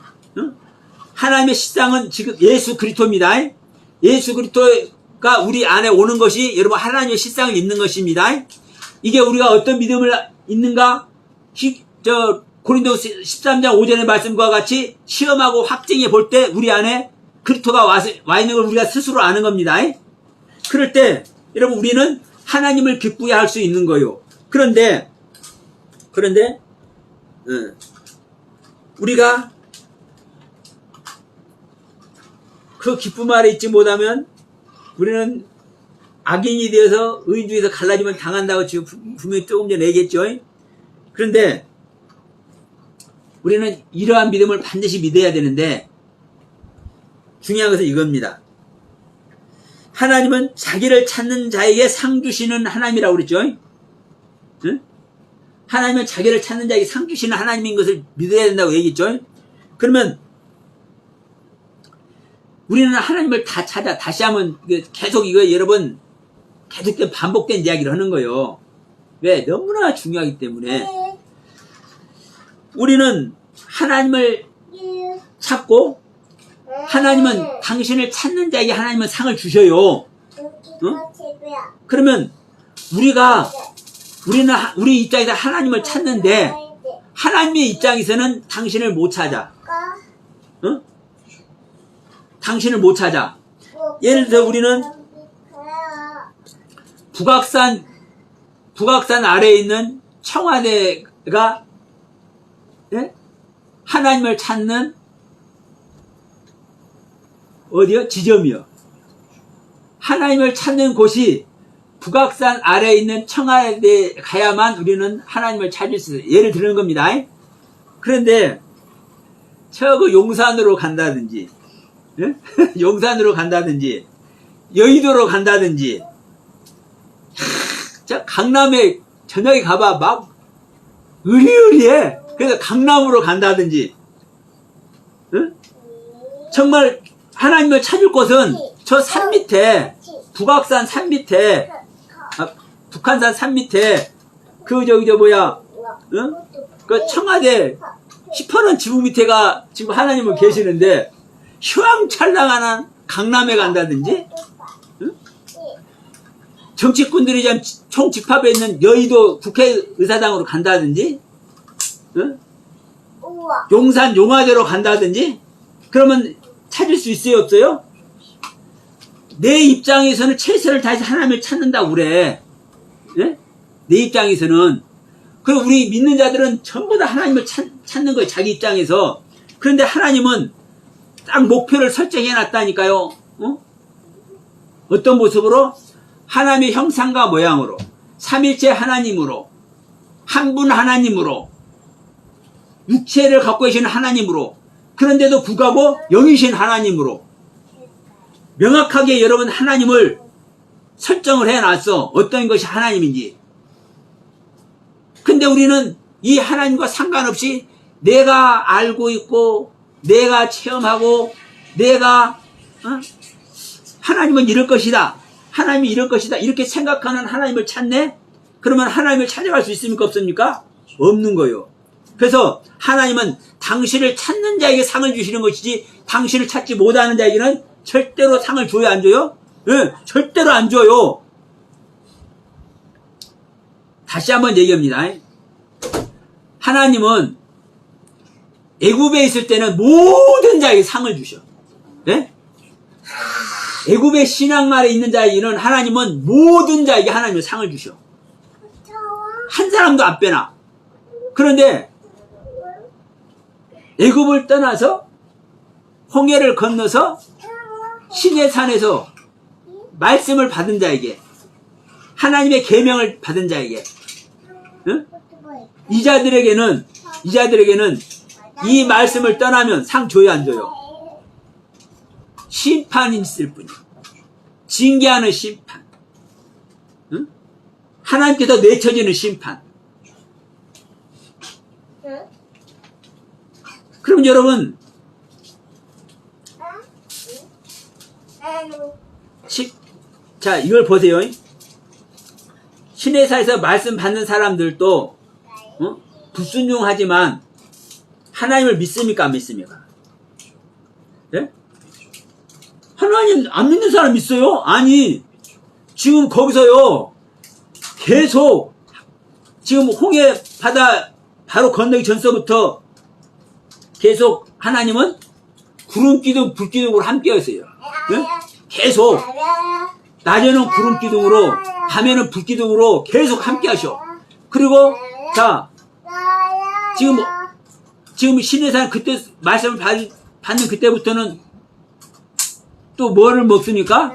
하나님의 실상은 지금 예수 그리스도입니다. 예수 그리스도가 우리 안에 오는 것이 여러분 하나님의 실상을 입는 것입니다. 이게 우리가 어떤 믿음을 입는가? 고린도서 13장 5절의 말씀과 같이 시험하고 확증해 볼 때 우리 안에 그리스도가 와 있는 걸 우리가 스스로 아는 겁니다. 그럴 때 여러분 우리는 하나님을 기쁘게 할 수 있는 거예요. 그런데 우리가 그 기쁨 아래 있지 못하면 우리는 악인이 되어서 의인 중에서 갈라짐을 당한다고 지금 분명히 조금 전에 얘기했죠. 그런데 우리는 이러한 믿음을 반드시 믿어야 되는데 중요한 것은 이겁니다. 하나님은 자기를 찾는 자에게 상 주시는 하나님이라고 그랬죠. 응? 하나님은 자기를 찾는 자에게 상 주시는 하나님인 것을 믿어야 된다고 얘기했죠. 그러면 우리는 하나님을 다 찾아 다시 한번 계속 이거 여러분 계속된 반복된 이야기를 하는 거예요. 왜? 너무나 중요하기 때문에 우리는 하나님을 찾고 하나님은 당신을 찾는 자에게 하나님은 상을 주셔요. 응? 그러면 우리는 우리 입장에서 하나님을 찾는데 하나님의 입장에서는 당신을 못 찾아. 응? 당신을 못 찾아. 예를 들어 우리는 북악산 아래에 있는 청와대가 하나님을 찾는 어디요? 지점이요. 하나님을 찾는 곳이 북악산 아래에 있는 청와대에 가야만 우리는 하나님을 찾을 수 있어요. 예를 드는 겁니다. 그런데 저거 용산으로 간다든지 용산으로 간다든지 여의도로 간다든지 저 강남에 저녁에 가봐 막 으리으리해. 그래서 강남으로 간다든지 정말 하나님을 찾을 곳은 저 산 밑에 북악산 산 밑에 북한산 산 밑에 그 청와대 시퍼런 지붕 밑에가 지금 하나님은 계시는데 휘황찬란한 강남에 간다든지 정치꾼들이 지금 총집합에 있는 여의도 국회의사당으로 간다든지 용산 용화대로 간다든지 그러면 찾을 수 있어요 없어요? 내 입장에서는 최선을 다해서 하나님을 찾는다고 그래. 내 입장에서는. 그리고 우리 믿는 자들은 전부 다 하나님을 찾는 거예요 자기 입장에서. 그런데 하나님은 딱 목표를 설정해 놨다니까요. 어떤 모습으로? 하나님의 형상과 모양으로 삼일체 하나님으로 한 분 하나님으로 육체를 갖고 계시는 하나님으로 그런데도 불구하고 영이신 하나님으로 명확하게 여러분 하나님을 설정을 해놨어. 어떤 것이 하나님인지. 근데 우리는 이 하나님과 상관없이 내가 알고 있고 내가 체험하고 내가 하나님은 이럴 것이다. 하나님이 이럴 것이다. 이렇게 생각하는 하나님을 찾네? 그러면 하나님을 찾아갈 수 있습니까? 없습니까? 없는 거예요. 그래서 하나님은 당신을 찾는 자에게 상을 주시는 것이지 당신을 찾지 못하는 자에게는 절대로 상을 줘요? 안 줘요? 네, 절대로 안 줘요. 다시 한번 얘기합니다. 하나님은 애굽에 있을 때는 모든 자에게 상을 주셔. 네? 애굽의 신앙말에 있는 자에게는 하나님은 모든 자에게 하나님은 상을 주셔. 한 사람도 안 빼놔. 그런데 애굽을 떠나서 홍해를 건너서 신의 산에서 말씀을 받은 자에게, 하나님의 계명을 받은 자에게, 응? 이 자들에게는 이 말씀을 떠나면 상 줘요, 안 줘요? 심판이 있을 뿐이에요. 징계하는 심판. 응? 하나님께서 내쳐지는 심판. 그럼 여러분, 자, 이걸 보세요. 시내사에서 말씀 받는 사람들도 불순종하지만 하나님을 믿습니까, 안 믿습니까? 예? 하나님 안 믿는 사람 있어요? 아니, 지금 거기서요, 계속 지금 홍해 바다 바로 건너기 전서부터 계속 하나님은 구름 기둥, 불 기둥으로 함께 하세요. 예? 계속 낮에는 구름 기둥으로, 밤에는 불 기둥으로 계속 함께 하셔. 그리고 자, 지금 시내산 그때 말씀을 받는 그때부터는 또 뭐를 먹습니까?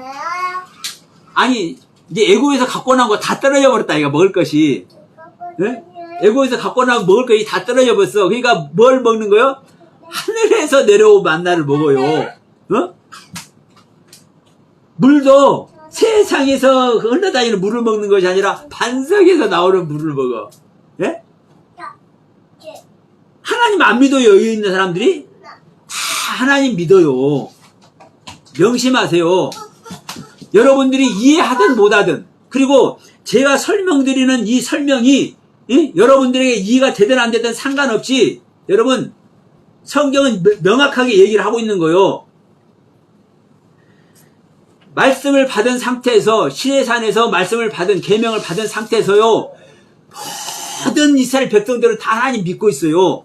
아니, 이제 애고에서 갖고 나온 거 다 떨어져 버렸다, 이거 먹을 것이. 예? 애고에서 갖고 나온 먹을 것이 다 떨어져 버렸어. 그러니까 뭘 먹는 거요? 하늘에서 내려온 만나를 먹어요. 어? 물도 세상에서 흘러다니는 물을 먹는 것이 아니라 반석에서 나오는 물을 먹어. 예? 하나님 안 믿어요, 여기 있는 사람들이? 다 하나님 믿어요. 명심하세요. 여러분들이 이해하든 못하든, 그리고 제가 설명드리는 이 설명이 여러분들에게 이해가 되든 안 되든 상관없이, 여러분, 성경은 명확하게 얘기를 하고 있는 거예요. 말씀을 받은 상태에서, 시내산에서 말씀을 받은, 계명을 받은 상태에서요, 모든 이스라엘 백성들은 다 하나님 믿고 있어요.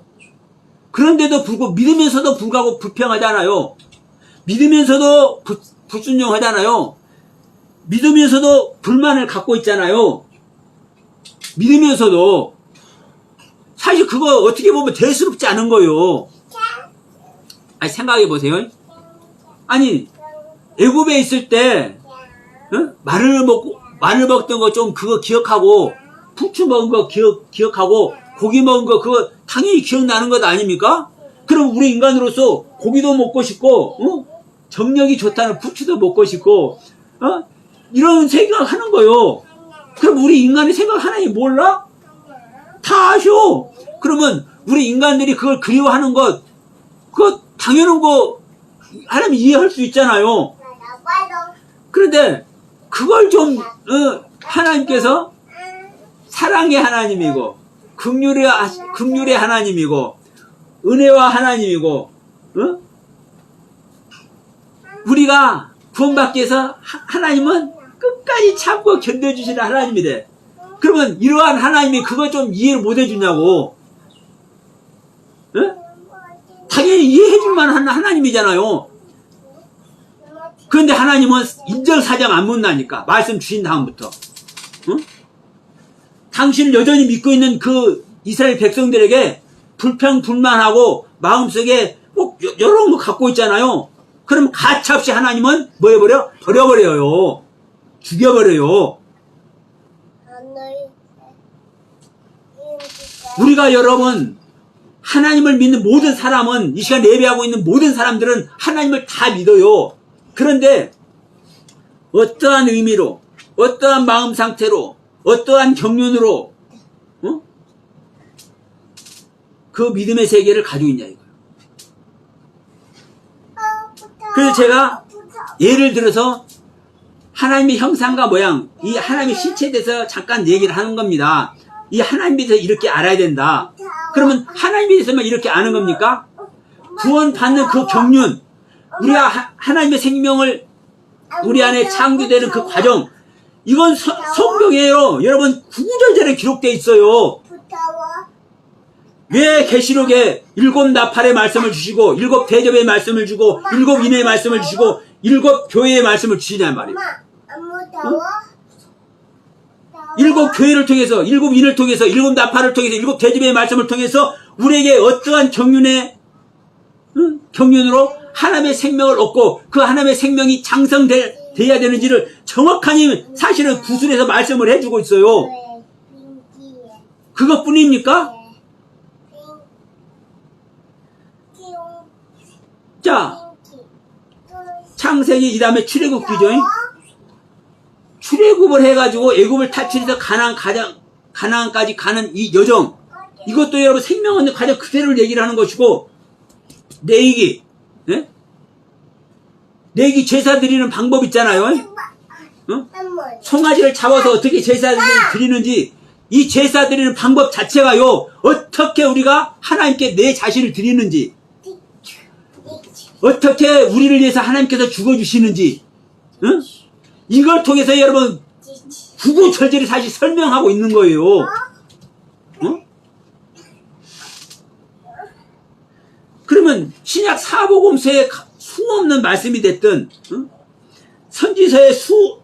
그런데도 불구하고, 믿으면서도 불구하고 불평하잖아요. 믿으면서도 불순종하잖아요. 믿으면서도 불만을 갖고 있잖아요. 믿으면서도. 사실 그거 어떻게 보면 대수롭지 않은 거예요. 아니, 생각해 보세요. 아니, 애굽에 있을 때, 마늘 먹던 거 좀 그거 기억하고, 부추 먹은 거 기억하고, 고기 먹은 거 그거 당연히 기억나는 것 아닙니까? 그럼 우리 인간으로서 고기도 먹고 싶고, 정력이 좋다는 부추도 먹고 싶고, 이런 생각하는 거요. 그럼 우리 인간의 생각 하나님 몰라? 다 아셔. 그러면 우리 인간들이 그걸 그리워하는 것, 그거 당연한 거 하나님 이해할 수 있잖아요. 그런데 그걸 좀 하나님께서 사랑의 하나님이고 긍휼의 하나님이고 은혜와 하나님이고 우리가 구원받기 위해서 하나님은 끝까지 참고 견뎌주시는 하나님이래. 그러면 이러한 하나님이 그거 좀 이해를 못 해주냐고. 당연히 이해해줄 만한 하나님이잖아요. 그런데 하나님은 인정사정 안 묻나니까. 말씀 주신 다음부터. 당신을 여전히 믿고 있는 그 이스라엘 백성들에게 불평불만하고 마음속에 꼭 여러 거 갖고 있잖아요. 그럼 가차없이 하나님은 뭐 해버려? 버려버려요. 죽여버려요. 우리가 여러분, 하나님을 믿는 모든 사람은, 이 시간 예배하고 있는 모든 사람들은 하나님을 다 믿어요. 그런데 어떠한 의미로, 어떠한 마음 상태로, 어떠한 경륜으로 그 믿음의 세계를 가지고 있냐 이거예요. 그래서 제가 예를 들어서 하나님의 형상과 모양, 이 하나님의 신체에 대해서 잠깐 얘기를 하는 겁니다. 이 하나님에 대해서 이렇게 알아야 된다. 그러면 하나님에 대해서만 이렇게 아는 겁니까? 구원받는 그 경륜, 우리가 하나님의 생명을 우리 안에 창조되는 그 과정, 이건 성경이에요. 여러분, 구구절절에 기록되어 있어요. 왜 계시록에 7 나팔의 말씀을 주시고 7 대접의 말씀을 주고 7 인의 말씀을 주시고 7 교회의 말씀을 주시냐 말이에요. 7 교회를 통해서, 7 인을 통해서, 7 나팔을 통해서, 7 대접의 말씀을 통해서 우리에게 어떠한 경륜으로 하나님의 생명을 얻고 그 하나님의 생명이 장성돼야 되는지를 정확하니 사실은 구술에서 말씀을 해주고 있어요. 그것뿐입니까? 자, 창세기 이 다음에 출애굽기죠. 출애굽을 해가지고 애굽을 탈출해서 가나안까지 가는 이 여정, 이것도 여러분 생명 얻는 과정 그대로를 얘기를 하는 것이고, 레위기, 예? 레위기 제사 드리는 방법 있잖아요. 송아지를 잡아서 어떻게 제사 드리는지, 이 제사 드리는 방법 자체가요, 어떻게 우리가 하나님께 내 자신을 드리는지, 어떻게 우리를 위해서 하나님께서 죽어주시는지, 응? 이걸 통해서 여러분 구구절절히 사실 설명하고 있는 거예요. 응? 그러면 신약 사복음서에 수 없는 말씀이 됐든, 응? 선지서에 수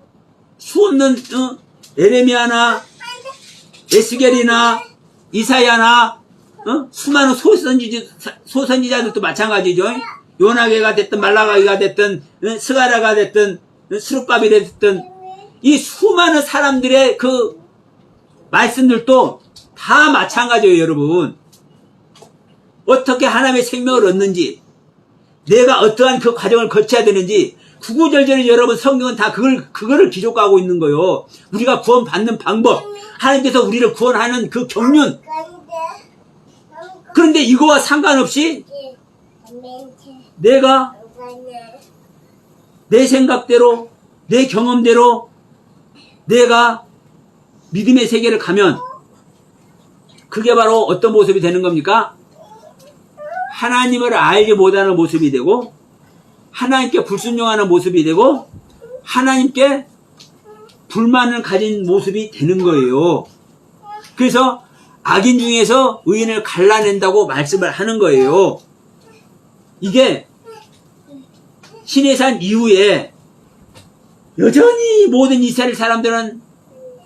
없는 에레미야나 에스겔이나 이사야나 수많은 소선지자들도 마찬가지죠. 요나게가 됐든 말라가기가 됐든 스가랴가 됐든 스룹바벨이 됐든 이 수많은 사람들의 그 말씀들도 다 마찬가지예요. 여러분, 어떻게 하나님의 생명을 얻는지, 내가 어떠한 그 과정을 거쳐야 되는지 구구절절히 여러분 성경은 다 그거를 기록하고 있는 거예요. 우리가 구원받는 방법, 하나님께서 우리를 구원하는 그 경륜. 그런데 이거와 상관없이 내가 내 생각대로, 내 경험대로 내가 믿음의 세계를 가면 그게 바로 어떤 모습이 되는 겁니까? 하나님을 알지 못하는 모습이 되고, 하나님께 불순종하는 모습이 되고, 하나님께 불만을 가진 모습이 되는 거예요. 그래서 악인 중에서 의인을 갈라낸다고 말씀을 하는 거예요. 이게 시내산 이후에 여전히 모든 이스라엘 사람들은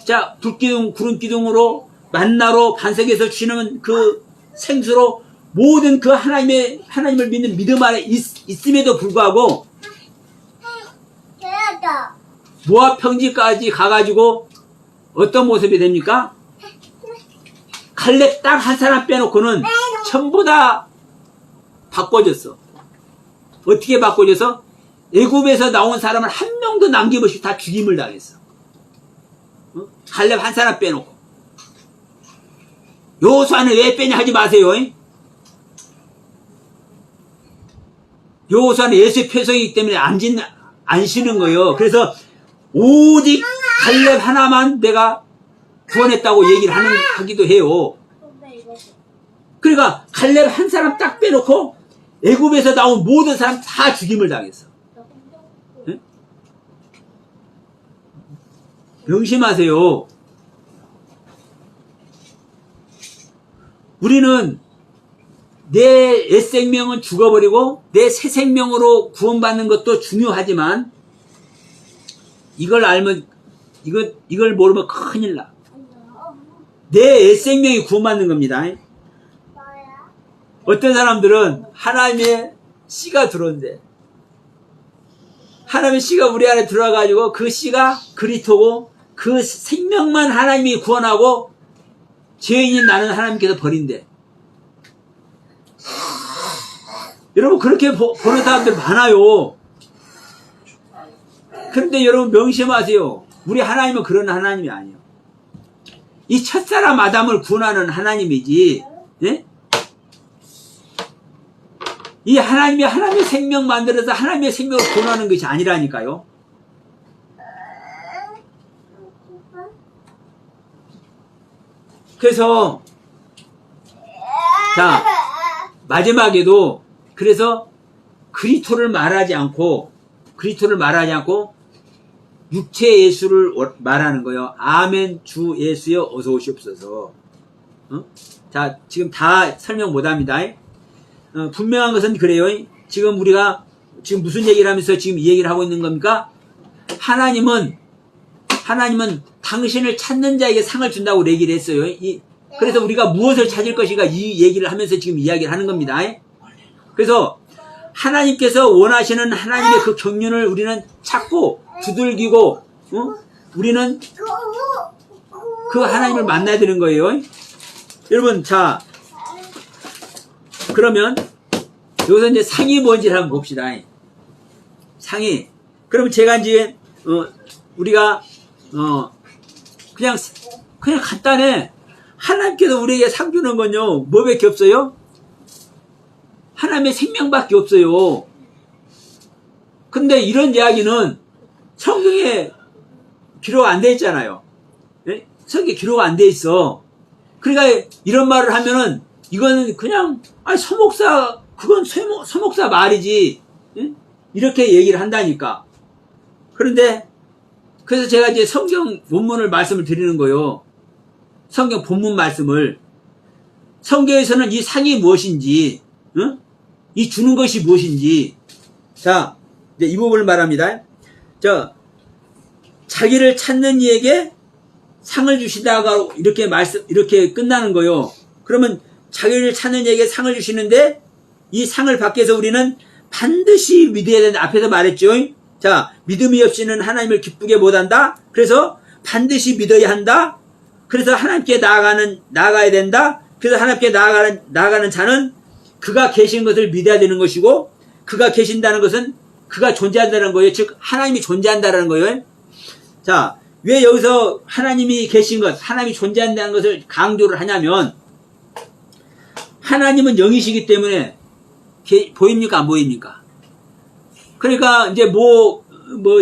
자 불기둥 구름기둥으로 만나로 반석에서 주시는 그 생수로 모든 그 하나님을 믿는 믿음 안에 있음에도 불구하고 모압 평지까지 가가지고 어떤 모습이 됩니까? 갈렙 딱 한 사람 빼놓고는 전부 다 바꿔졌어. 어떻게 바꿔져서? 애굽에서 나온 사람을 한 명도 남김없이 다 죽임을 당했어. 갈렙 한 사람 빼놓고. 여호수아는 왜 빼냐 하지 마세요. 여호수아는 예수의 표성이기 때문에 안 쉬는 거예요. 그래서 오직 갈렙 하나만 내가 구원했다고 얘기를 하기도 해요. 그러니까 갈렙 한 사람 딱 빼놓고 애굽에서 나온 모든 사람 다 죽임을 당했어. 네? 명심하세요. 우리는 내 옛생명은 죽어버리고 내 새 생명으로 구원받는 것도 중요하지만 이걸 알면 이걸 모르면 큰일 나. 내 옛생명이 구원받는 겁니다. 어떤 사람들은 하나님의 씨가 들어온대. 하나님의 씨가 우리 안에 들어와가지고 그 씨가 그리스도고 그 생명만 하나님이 구원하고 죄인인 나는 하나님께서 버린대. 여러분 그렇게 보는 사람들 많아요. 그런데 여러분 명심하세요. 우리 하나님은 그런 하나님이 아니에요. 이 첫사람 아담을 구원하는 하나님이지, 예? 이 하나님의 생명 만들어서 하나님의 생명을 구원하는 것이 아니라니까요. 그래서 자 마지막에도 그래서 그리스도를 말하지 않고 육체 예수를 말하는 거예요. 아멘 주 예수여 어서 오시옵소서. 자 지금 다 설명 못합니다. 분명한 것은 그래요. 지금 우리가 지금 무슨 얘기를 하면서 지금 이 얘기를 하고 있는 겁니까? 하나님은 당신을 찾는 자에게 상을 준다고 얘기를 했어요. 그래서 우리가 무엇을 찾을 것인가 이 얘기를 하면서 지금 이야기를 하는 겁니다. 그래서 하나님께서 원하시는 하나님의 그 경륜을 우리는 찾고 두들기고 우리는 그 하나님을 만나야 되는 거예요. 여러분, 자, 그러면 여기서 이제 상이 뭔지를 한번 봅시다. 상이. 그러면 제가 이제 우리가 그냥 간단해. 하나님께서 우리에게 상 주는 건요, 뭐밖에 없어요? 하나님의 생명밖에 없어요. 근데 이런 이야기는 성경에 기록 안 돼 있잖아요. 네? 성경에 기록 안 돼 있어. 그러니까 이런 말을 하면은 이거는 그냥 서목사, 그건 서목사 말이지. 네? 이렇게 얘기를 한다니까. 그런데 그래서 제가 이제 성경 본문을 말씀을 드리는 거예요. 성경 본문 말씀을. 성경에서는 이 상이 무엇인지, 이 주는 것이 무엇인지. 자, 이제 이 부분을 말합니다. 자기를 찾는 이에게 상을 주신다고 이렇게 끝나는 거요. 그러면 자기를 찾는 이에게 상을 주시는데 이 상을 받기 위해서 우리는 반드시 믿어야 된다. 앞에서 말했죠. 자, 믿음이 없이는 하나님을 기쁘게 못한다. 그래서 반드시 믿어야 한다. 그래서 하나님께 나아가야 된다. 그래서 하나님께 나아가는 자는 그가 계신 것을 믿어야 되는 것이고, 그가 계신다는 것은 그가 존재한다는 거예요. 즉 하나님이 존재한다는 거예요. 자, 왜 여기서 하나님이 계신 것, 하나님이 존재한다는 것을 강조를 하냐면, 하나님은 영이시기 때문에 보입니까, 안 보입니까? 그러니까 이제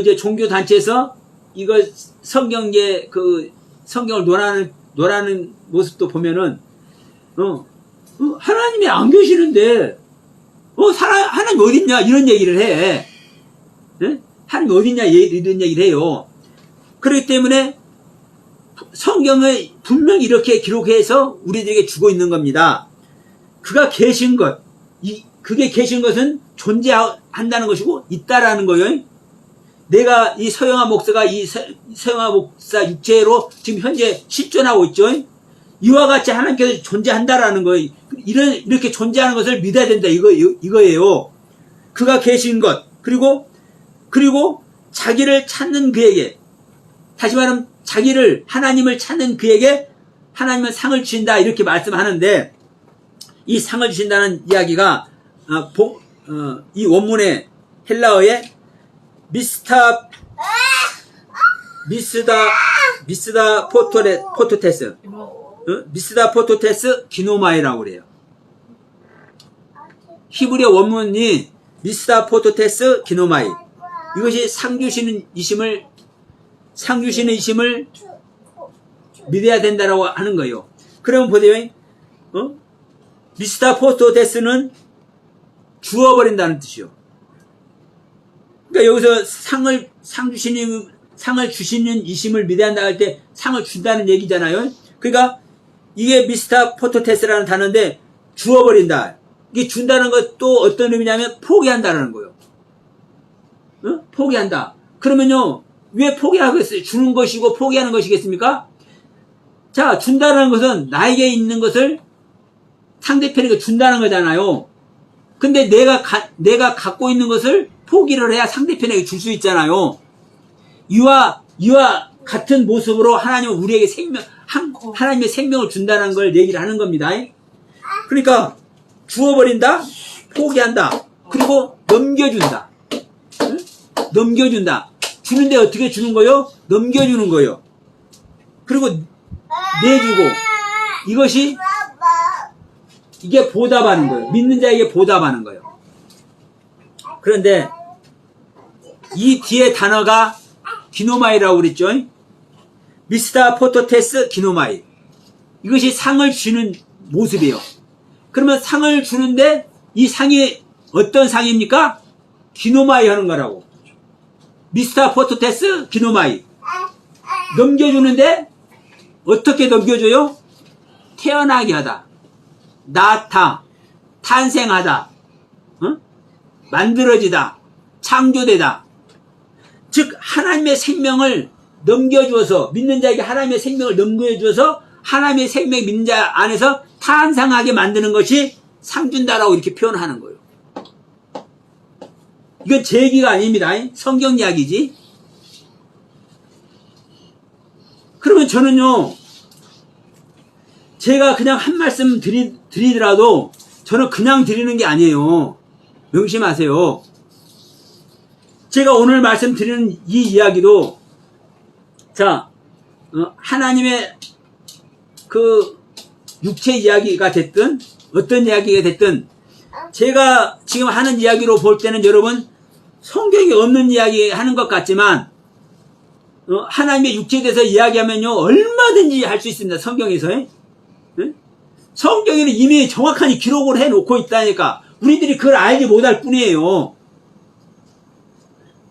이제 종교 단체에서 이거 성경에 성경을 논하는 모습도 보면은 하나님이 안 계시는데 하나님 어딨냐 이런 얘기를 해. 네? 하나님 어딨냐 이런 얘기를 해요. 그렇기 때문에 성경을 분명히 이렇게 기록해서 우리들에게 주고 있는 겁니다. 그가 계신 것, 그게 계신 것은 존재한다는 것이고 있다라는 거예요. 내가 이 서영아 목사가 서영아 목사 육체로 지금 현재 실존하고 있죠. 이와 같이 하나님께서 존재한다라는 거예요. 이렇게 존재하는 것을 믿어야 된다 이거예요. 그가 계신 것, 그리고 자기를 찾는 그에게, 다시 말하면 하나님을 찾는 그에게 하나님은 상을 주신다 이렇게 말씀하는데, 이 상을 주신다는 이야기가 이 원문의 헬라어에 미스다 포토테스, 미스다 포토테스 기노마이라고 그래요. 히브리어 원문이 미스다 포토테스 기노마이. 이것이 상 주시는 이심을 믿어야 된다라고 하는 거예요. 그러면 보세요. 미스다 포토테스는 주어버린다는 뜻이요. 그러니까 여기서 상을 주시는 이심을 믿어야 한다 할 때 상을 준다는 얘기잖아요. 그러니까 이게 미스타 포토테스라는 단어인데 주어버린다. 이게 준다는 것도 어떤 의미냐면 포기한다라는 거예요. 포기한다. 그러면요, 왜 포기하겠어요? 주는 것이고 포기하는 것이겠습니까? 자, 준다는 것은 나에게 있는 것을 상대편에게 준다는 거잖아요. 근데 내가 갖고 있는 것을 포기를 해야 상대편에게 줄 수 있잖아요. 이와 같은 모습으로 하나님은 우리에게 하나님의 생명을 준다는 걸 얘기를 하는 겁니다. 그러니까 주어버린다, 포기한다, 그리고 넘겨준다. 응? 넘겨준다. 주는데 어떻게 주는 거요? 넘겨주는 거요. 그리고 내주고, 이게 보답하는 거예요. 믿는 자에게 보답하는 거예요. 그런데 이 뒤에 단어가 기노마이라고 그랬죠. 미스다 포토테스 기노마이. 이것이 상을 주는 모습이에요. 그러면 상을 주는데 이 상이 어떤 상입니까? 기노마이 하는 거라고. 미스다 포토테스 기노마이. 넘겨주는데 어떻게 넘겨줘요? 태어나게 하다, 낳다, 탄생하다, 만들어지다, 창조되다. 즉 하나님의 생명을 넘겨주어서, 믿는 자에게 하나님의 생명을 넘겨주어서 하나님의 생명 믿는 자 안에서 탄생하게 만드는 것이 상 준다라고 이렇게 표현하는 거예요. 이건 제 얘기가 아닙니다. 성경 이야기지. 그러면 저는요, 제가 그냥 한 말씀 드리더라도 저는 그냥 드리는 게 아니에요. 명심하세요. 제가 오늘 말씀드리는 이 이야기도, 자, 하나님의 그 육체 이야기가 됐든 어떤 이야기가 됐든 제가 지금 하는 이야기로 볼 때는 여러분 성경에 없는 이야기 하는 것 같지만 하나님의 육체에 대해서 이야기하면요 얼마든지 할 수 있습니다. 성경에서. 성경에는 이미 정확하게 기록을 해놓고 있다니까 우리들이 그걸 알지 못할 뿐이에요.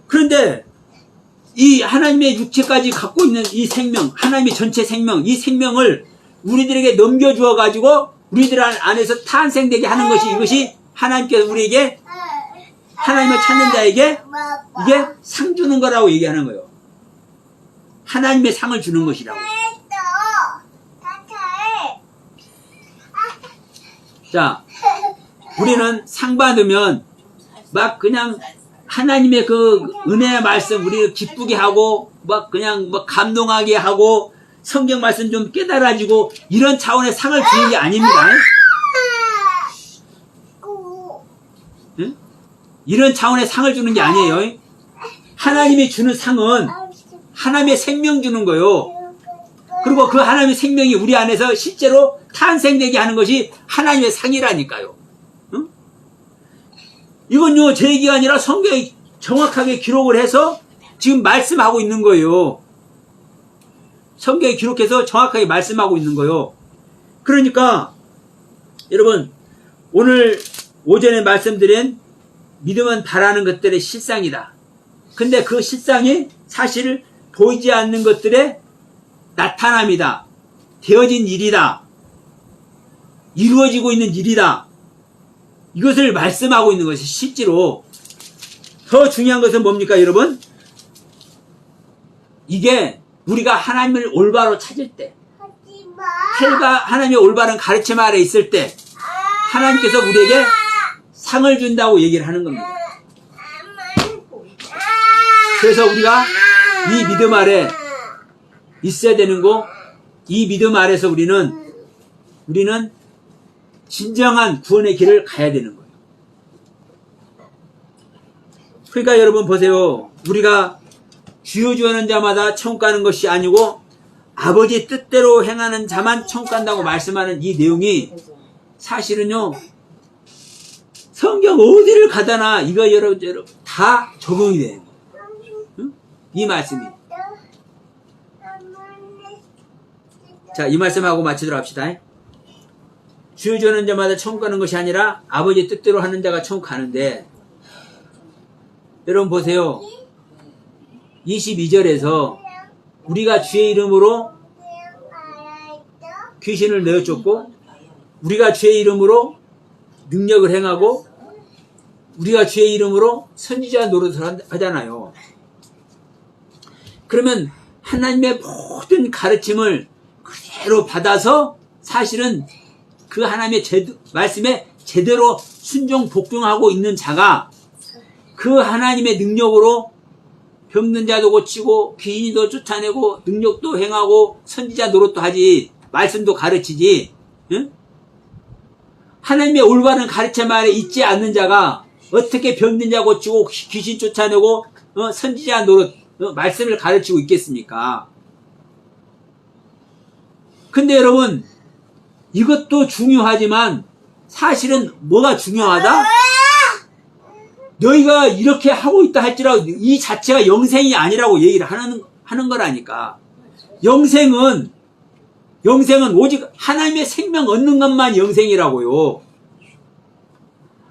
그런데 이 하나님의 육체까지 갖고 있는 이 생명, 하나님의 전체 생명, 이 생명을 우리들에게 넘겨주어 가지고 우리들 안에서 탄생되게 하는 것이, 이것이 하나님께서 우리에게, 하나님을 찾는 자에게 이게 상 주는 거라고 얘기하는 거예요. 하나님의 상을 주는 것이라고. 자, 우리는 상 받으면 막 그냥 하나님의 그 은혜의 말씀 우리를 기쁘게 하고 막 그냥 막 감동하게 하고 성경 말씀 좀 깨달아지고 이런 차원의 상을 주는 게 아닙니다. 응? 이런 차원의 상을 주는 게 아니에요. 하나님이 주는 상은 하나님의 생명 주는 거요. 그리고 그 하나님의 생명이 우리 안에서 실제로 탄생되게 하는 것이 하나님의 상이라니까요. 응? 이건요 제 얘기가 아니라 성경이 정확하게 기록을 해서 지금 말씀하고 있는 거예요. 성경에 기록해서 정확하게 말씀하고 있는 거예요. 그러니까 여러분 오늘 오전에 말씀드린 믿음은 바라는 것들의 실상이다. 근데 그 실상이 사실 보이지 않는 것들의 나타남이다. 되어진 일이다. 이루어지고 있는 일이다. 이것을 말씀하고 있는 것이 실제로. 더 중요한 것은 뭡니까 여러분? 이게 우리가 하나님을 올바로 찾을 때, 하나님의 올바른 가르침 아래 있을 때 하나님께서 우리에게 상을 준다고 얘기를 하는 겁니다. 그래서 우리가 이 믿음 아래 있어야 되는 거, 이 믿음 아래서 우리는 진정한 구원의 길을 가야 되는 거예요. 그러니까 여러분 보세요. 우리가 주여 주여 하는 자마다 천국 가는 것이 아니고 아버지 뜻대로 행하는 자만 천국 간다고 말씀하는 이 내용이 사실은요 성경 어디를 가다나 이거 여러분 다 적용이 되는 거예요. 응? 이 말씀이. 자, 이 말씀하고 마치도록 합시다. 주여 주여 하는 자마다 천국 가는 것이 아니라 아버지 뜻대로 하는 자가 천국 가는데, 여러분 보세요. 22절에서 우리가 주의 이름으로 귀신을 내어쫓고 우리가 주의 이름으로 능력을 행하고 우리가 주의 이름으로 선지자 노릇을 하잖아요. 그러면 하나님의 모든 가르침을 그대로 받아서 사실은 그 하나님의 말씀에 제대로 순종 복종하고 있는 자가 그 하나님의 능력으로 병든 자도 고치고 귀신도 쫓아내고 능력도 행하고 선지자 노릇도 하지, 말씀도 가르치지. 응? 하나님의 올바른 가르침 아래 있지 않는 자가 어떻게 병든 자 고치고 귀신 쫓아내고 선지자 노릇 말씀을 가르치고 있겠습니까? 근데 여러분 이것도 중요하지만 사실은 뭐가 중요하다? 너희가 이렇게 하고 있다 할지라도 이 자체가 영생이 아니라고 얘기를 하는 거라니까. 영생은 오직 하나님의 생명 얻는 것만 영생이라고요.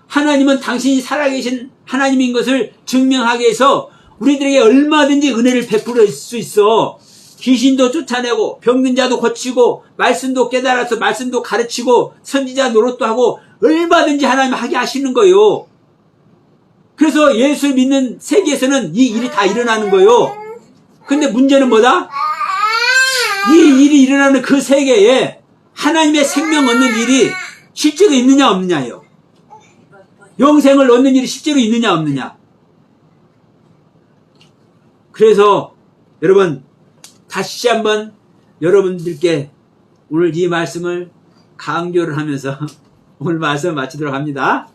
하나님은 당신이 살아계신 하나님인 것을 증명하기 위해서 우리들에게 얼마든지 은혜를 베풀어 수 있어. 귀신도 쫓아내고 병든 자도 고치고 말씀도 깨달아서 말씀도 가르치고 선지자 노릇도 하고 얼마든지 하나님 하게 하시는 거예요. 그래서 예수를 믿는 세계에서는 이 일이 다 일어나는 거예요. 근데 문제는 뭐다? 이 일이 일어나는 그 세계에 하나님의 생명 얻는 일이 실제로 있느냐 없느냐예요. 영생을 얻는 일이 실제로 있느냐 없느냐. 그래서 여러분 다시 한번 여러분들께 오늘 이 말씀을 강조를 하면서 오늘 말씀을 마치도록 합니다.